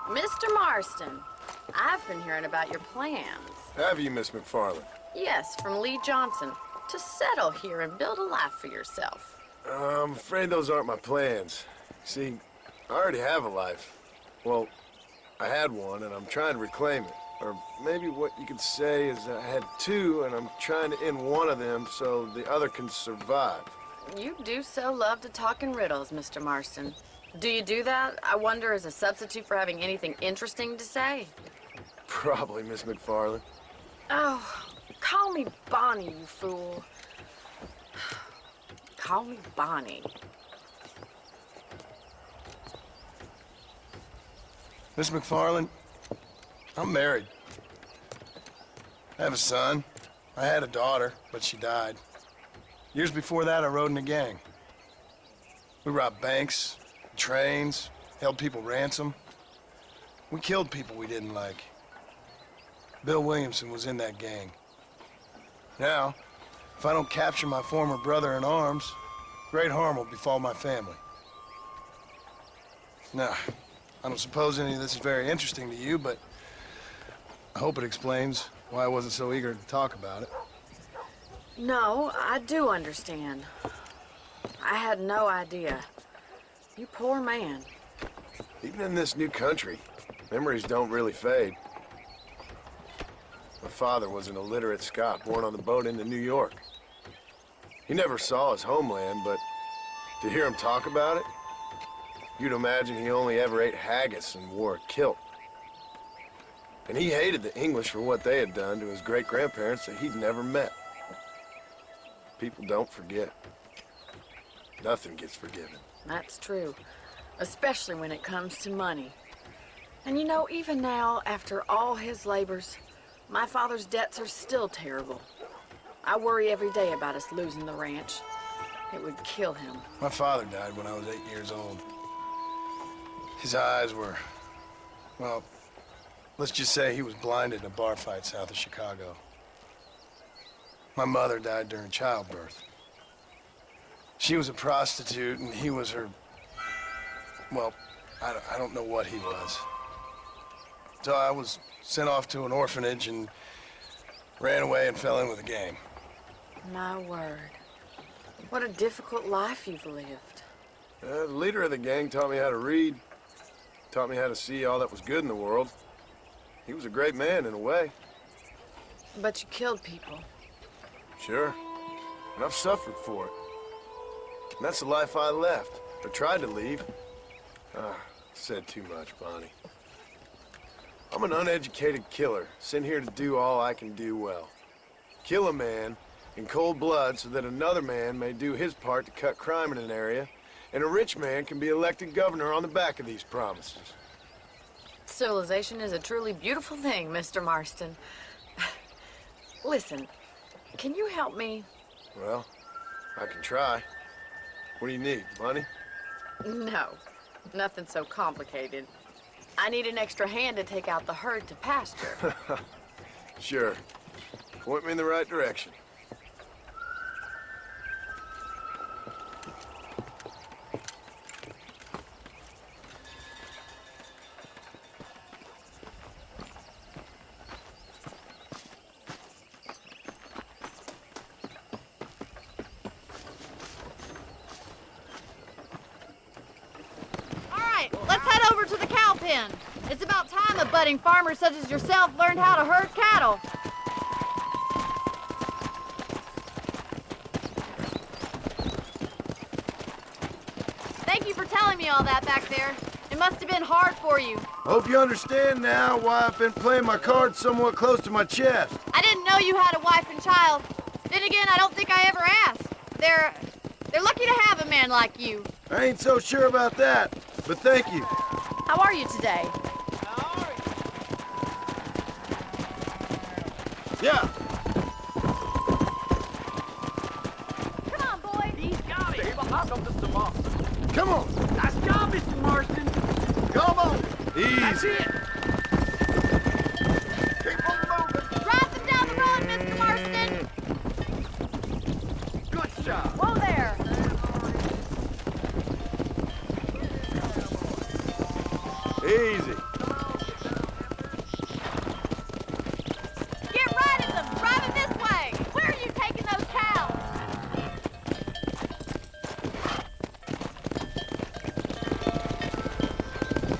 Mr. Marston, I've been hearing about your plans. Have you, Miss McFarland? Yes, from Lee Johnson. To settle here and build a life for yourself. I'm afraid those aren't my plans. See, I already have a life. Well, I had one, and I'm trying to reclaim it. Or maybe what you could say is that I had two, and I'm trying to end one of them so the other can survive. You do so love to talk in riddles, Mr. Marston. Do you do that, I wonder, as a substitute for having anything interesting to say? Probably, Miss McFarland. Oh, call me Bonnie, you fool. Call me Bonnie. Miss McFarland, I'm married. I have a son. I had a daughter, but she died. Years before that, I rode in a gang. We robbed banks, trains, held people ransom. We killed people we didn't like. Bill Williamson was in that gang. Now, if I don't capture my former brother in arms, great harm will befall my family. Now, I don't suppose any of this is very interesting to you, but I hope it explains why I wasn't so eager to talk about it. No, I do understand. I had no idea. You poor man. Even in this new country, memories don't really fade. My father was an illiterate Scot born on the boat into New York. He never saw his homeland, but to hear him talk about it, you'd imagine he only ever ate haggis and wore a kilt. And he hated the English for what they had done to his great-grandparents that he'd never met. People don't forget. Nothing gets forgiven. That's true, especially when it comes to money. And you know, even now, after all his labors, my father's debts are still terrible. I worry every day about us losing the ranch. It would kill him. My father died when I was 8 years old. His eyes were, well, let's just say he was blinded in a bar fight south of Chicago. My mother died during childbirth. She was a prostitute, and he was her, well, I don't know what he was. So I was sent off to an orphanage and ran away and fell in with a gang. My word. What a difficult life you've lived. The leader of the gang taught me how to read, taught me how to see all that was good in the world. He was a great man in a way. But you killed people. Sure. And I've suffered for it. And that's the life I left, or tried to leave. Said too much, Bonnie. I'm an uneducated killer, sent here to do all I can do well. Kill a man in cold blood so that another man may do his part to cut crime in an area, and a rich man can be elected governor on the back of these promises. Civilization is a truly beautiful thing, Mr. Marston. Listen, can you help me? Well, I can try. What do you need, money? No, nothing so complicated. I need an extra hand to take out the herd to pasture. Sure. Point me in the right direction. It's about time a budding farmer such as yourself learned how to herd cattle. Thank you for telling me all that back there. It must have been hard for you. Hope you understand now why I've been playing my cards somewhat close to my chest. I didn't know you had a wife and child. Then again, I don't think I ever asked. They're lucky to have a man like you. I ain't so sure about that, but thank you. How are you today? Yeah. Come on, boy. He's got it. Welcome, Mr. Marston. Come on. Nice job, Mr. Marston. Come on. Easy. That's it. Keep on moving. Drive them down the road, Mr. Marston. Good shot. Whoa there. Easy.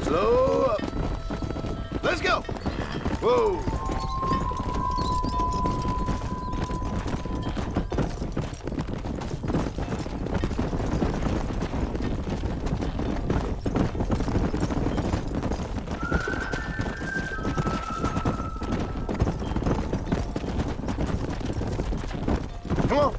Slow up. Let's go. Whoa. Come on.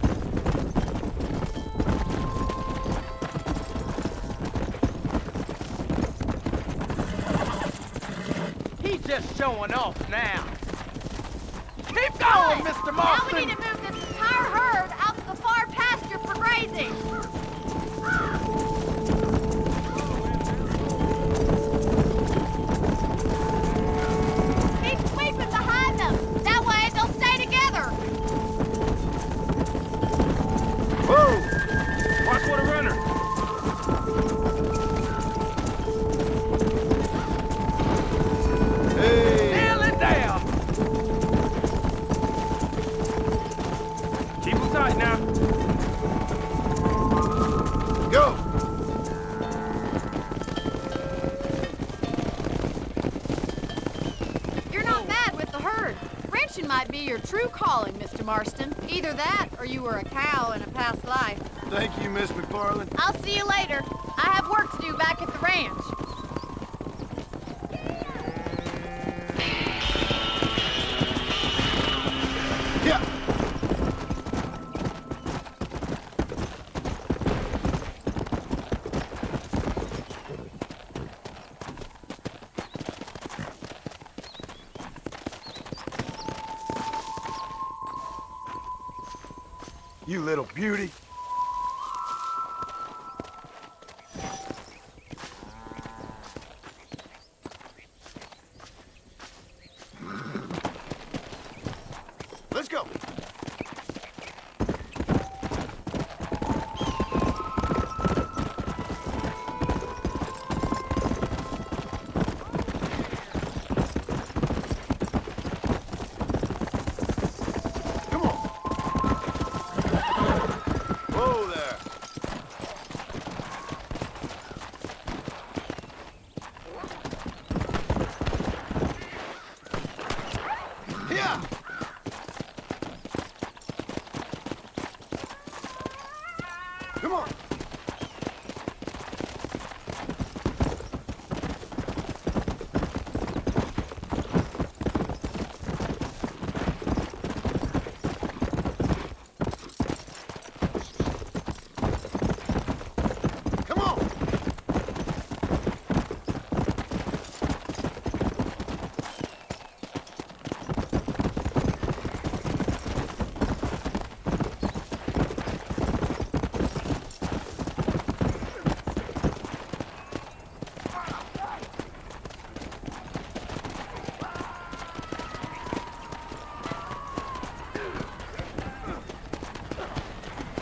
He's just showing off now. Keep going, Mr. Now Marston. we need to move this entire herd out to the far pasture for grazing. Keep sweeping behind them. That way they'll stay together. Whoa! Watch for the runner. Nail it down. Keep him tight now. Go. You're not mad with the herd. Ranching might be your true calling, Mr. Marston. Either that, or you were a cow in a past life. Thank you, Miss McFarland. I'll see you later. I have work to do back at the ranch. Yeah. You little beauty. Let's go. Come on. Whoa there. Yeah. Come on. Come on.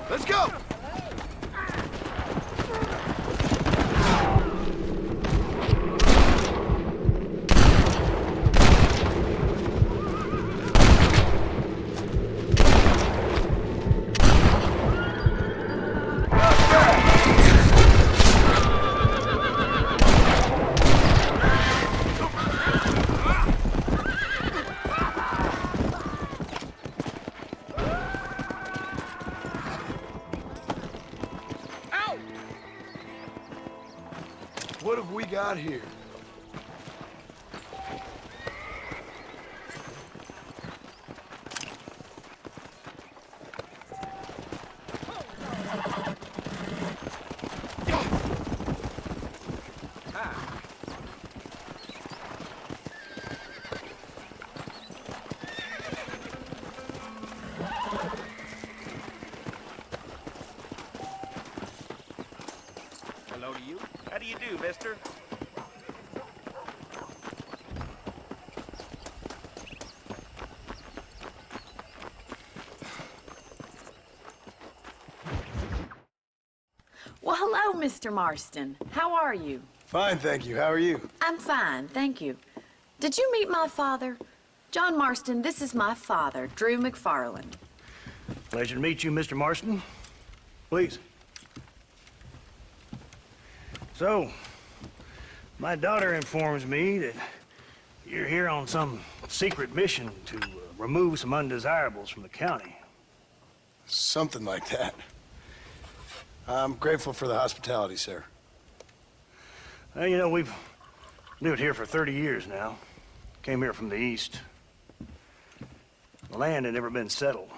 Let's go. What have we got here? Hello to you. How do you do, mister? Well, hello, Mr. Marston. How are you? Fine, thank you. How are you? I'm fine, thank you. Did you meet my father? John Marston, this is my father, Drew McFarland. Pleasure to meet you, Mr. Marston. Please. So, My daughter informs me that you're here on some secret mission to remove some undesirables from the county. Something like that. I'm grateful for the hospitality, sir. Well, you know, we've lived here for 30 years now. Came here from the east. The land had never been settled.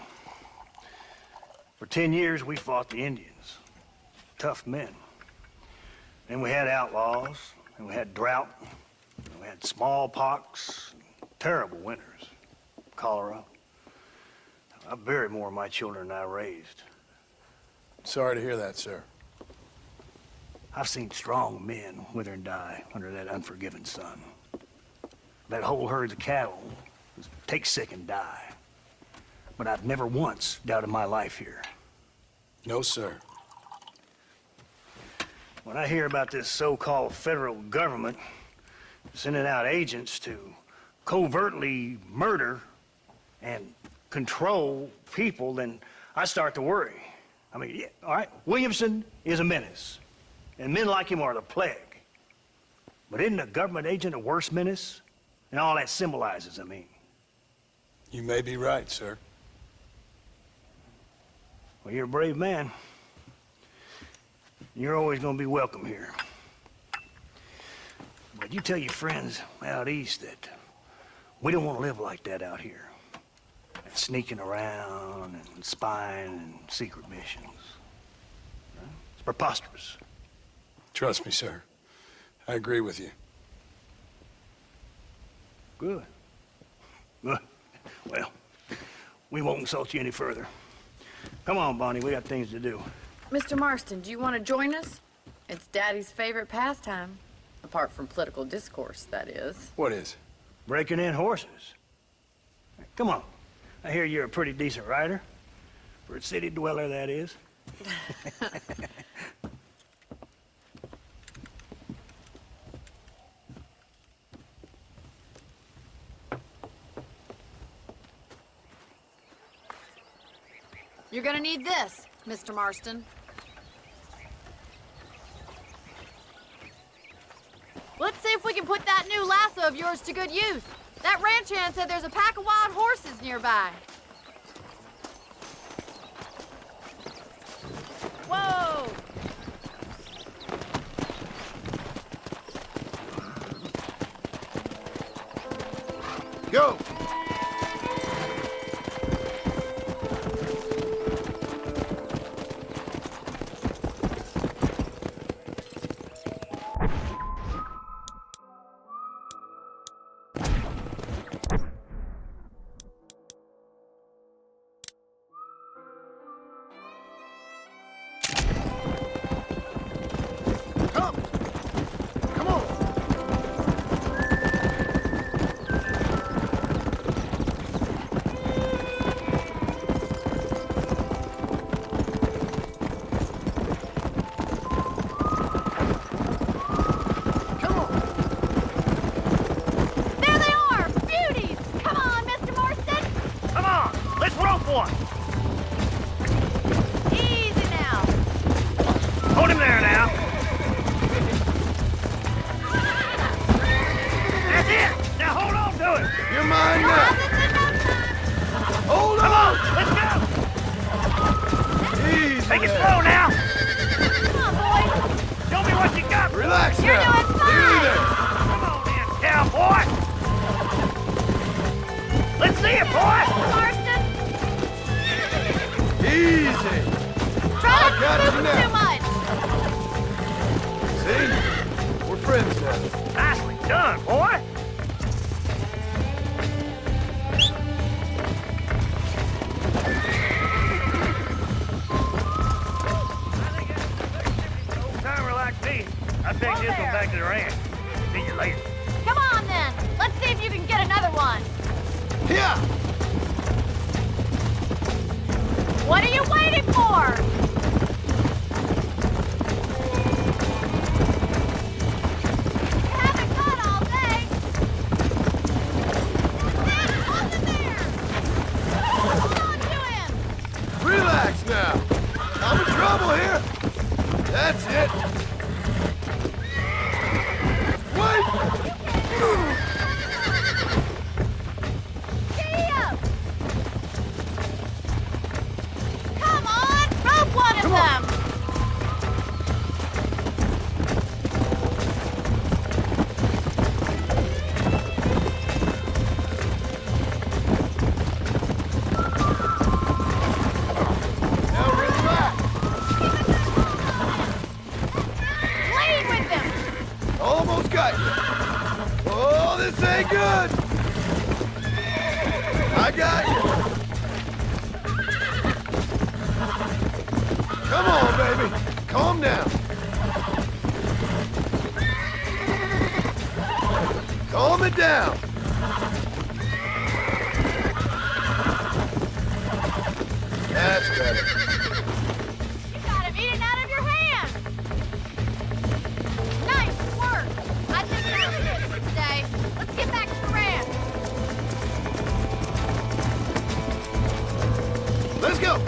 For 10 years, we fought the Indians. Tough men. Then we had outlaws, and we had drought, and we had smallpox, terrible winters, cholera. I buried more of my children than I raised. Sorry to hear that, sir. I've seen strong men wither and die under that unforgiving sun. That whole herds of cattle take sick and die. But I've never once doubted my life here. No, sir. When I hear about this so-called federal government sending out agents to covertly murder and control people, then I start to worry. I mean, yeah, all right, Williamson is a menace, and men like him are the plague. But isn't a government agent a worse menace? And all that symbolizes, I mean. You may be right, sir. Well, you're a brave man. You're always gonna be welcome here. But you tell your friends out east that we don't want to live like that out here. Sneaking around and spying and secret missions. It's preposterous. Trust me, sir. I agree with you. Good. Good. Well, we won't insult you any further. Come on, Bonnie, we got things to do. Mr. Marston, do you want to join us? It's Daddy's favorite pastime. Apart from political discourse, that is. What is? Breaking in horses. Come on. I hear you're a pretty decent rider. For a city dweller, that is. You're gonna need this, Mr. Marston. Let's see if we can put that new lasso of yours to good use. That ranch hand said there's a pack of wild horses nearby. Whoa! Go! Hold him there now. That's it. Now hold on to it. You're mine now. Hold on. Let's go. Easy. Take it slow now. Come on, boys. Show me what you got. Relax You're now. doing fine. Nearly there. Come on then, cowboy. Let's see it, boy. Marston, Easy. try not got to it move now. too much. See? We're friends now. Nicely done, boy. Old timer like me, I take this one back to the ranch. See you later. Come on, then. Let's see if you can get another one. Yeah. What are you waiting for? Haven't got all day. Hold it there. Hold on to him. Relax now. I'm in trouble here. That's it. this ain't good. I got you. Come on, baby. Calm down. Calm it down. That's better. You got him eating out of your hand. Nice work. I think that's it for today. Let's get back to the ranch. Let's go.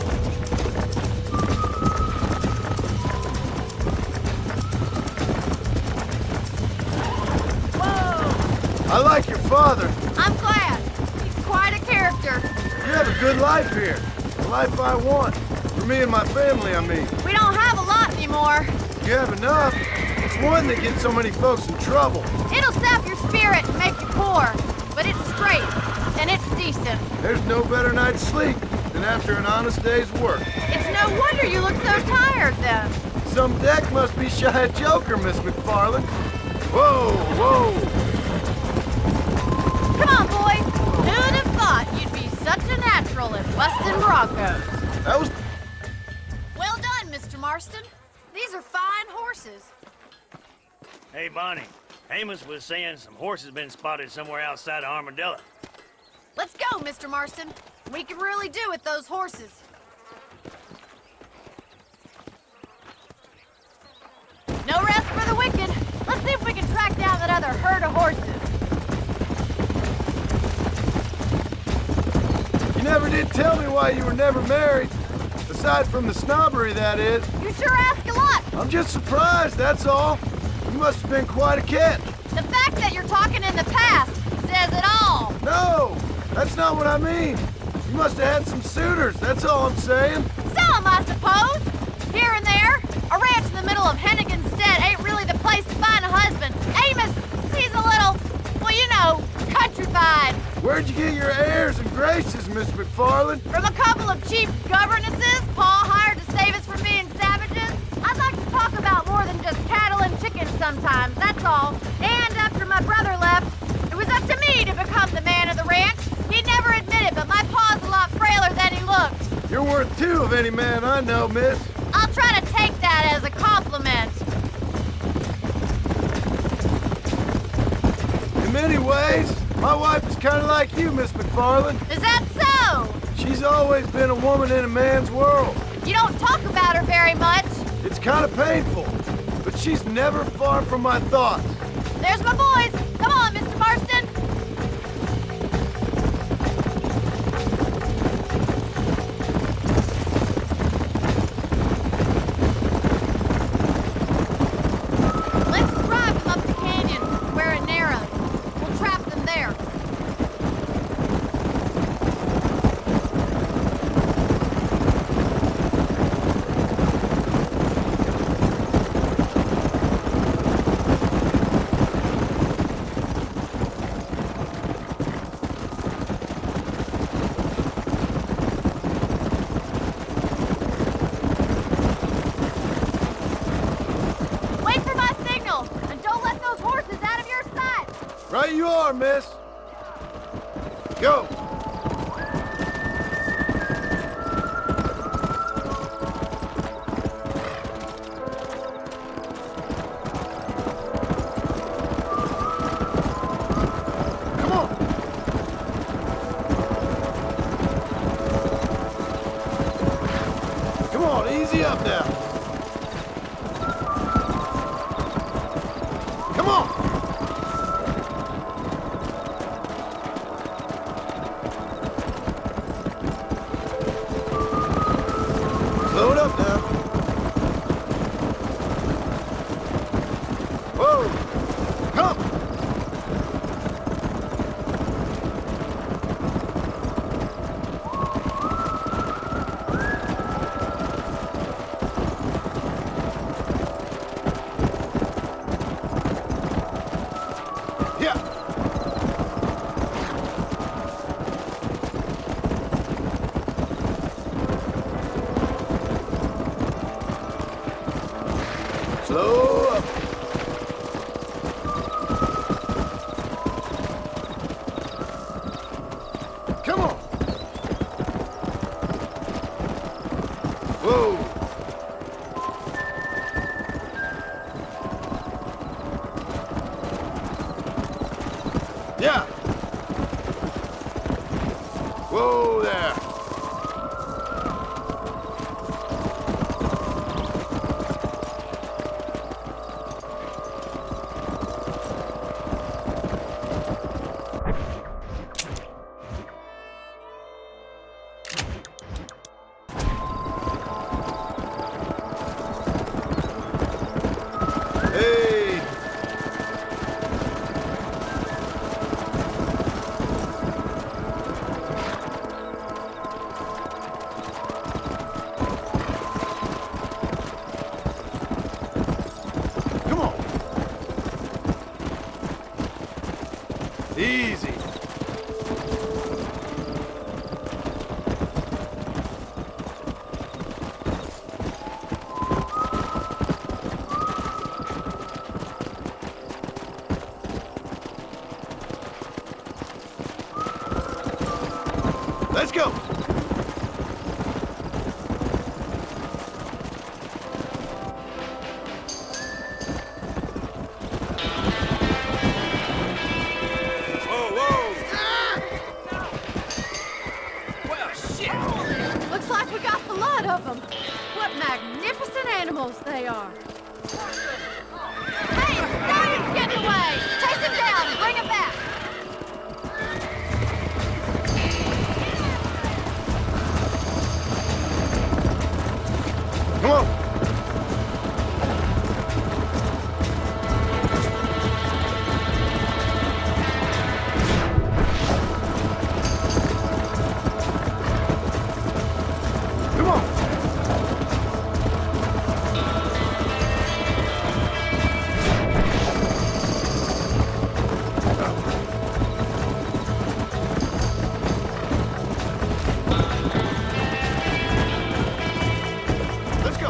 I like your father. I'm glad. He's quite a character. You have a good life here. The life I want. For me and my family, I mean. We don't have a lot anymore. You have enough. It's one that gets so many folks in trouble. It'll sap your spirit and make you poor. But it's straight. And it's decent. There's no better night's sleep than after an honest day's work. It's no wonder you look so tired then. Some deck must be shy of Joker, Miss McFarland. Whoa, whoa. Come on, boy. Who'd have thought you'd be such a natural at busting Broncos? That was... Well done, Mr. Marston. These are fine horses. Hey, Bonnie. Amos was saying some horses been spotted somewhere outside of Armadillo. Let's go, Mr. Marston. We can really do with those horses. No rest for the wicked. Let's see if we can track down that other herd of horses. You never did tell me why you were never married. Aside from the snobbery, that is. You sure ask a lot. I'm just surprised, that's all. You must have been quite a catch. The fact that you're talking in the past says it all. No, that's not what I mean. You must have had some suitors, that's all I'm saying. Some, I suppose. Here and there. A ranch in the middle of Hennigan's Stead ain't really the place to find a husband. Amos, he's a little, well, you know, countrified. Where'd you get your airs and graces, Miss McFarland? From a couple of cheap governesses Pa hired to save us from being savages. I'd like to talk about more than just cattle and chickens sometimes, that's all. And after my brother left, it was up to me to become the man of the ranch. He'd never admit it, but my pa's a lot frailer than he looks. You're worth two of any man I know, miss. I'll try to take that as a compliment. In many ways, my wife is kind of like you, Miss McFarland. Is that so? She's always been a woman in a man's world. You don't talk about her very much. It's kind of painful, but she's never far from my thoughts. There's my boys. Come on, Mr. Marston. Let's drive them up the canyon where it narrows. We'll trap them there. Wait for my signal, and don't let those horses out of your sight. Right you are, miss. Go. Come on. Come on, easy up now. Come on. Slow it up now. Whoa! Come! Yeah! Slow up. Yeah. Whoa there. Hey. Come on. Easy. Let's go. Whoa, whoa. Well, shit! Looks like we got the lot of them. What magnificent animals they are. Hey, Radeon's getting away! Chase him down and bring him back! Come on. Come on. Let's go.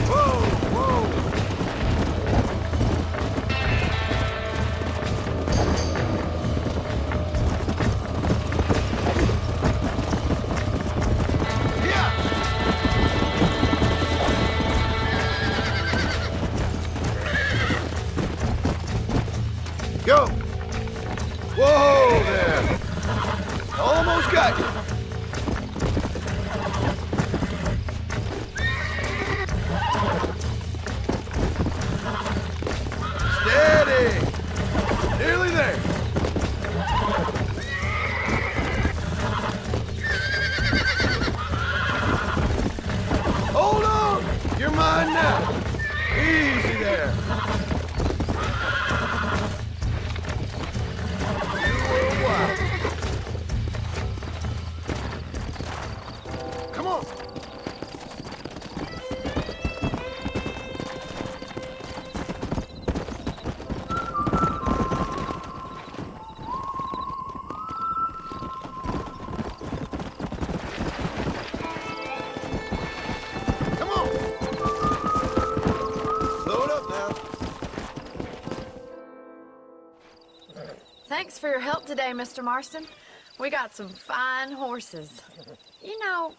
Whoa, whoa. Go! Whoa there! Almost got you! Steady! Nearly there! Hold on! You're mine now! Easy there! Come on! Come on! Slow it up now. Thanks for your help today, Mr. Marston. We got some fine horses. You know,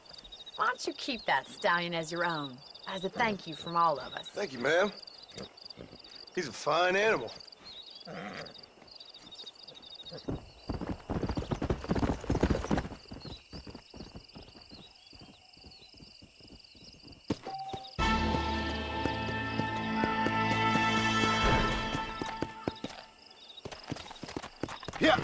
why don't you keep that stallion as your own, as a thank you from all of us? Thank you, ma'am. He's a fine animal. Yeah.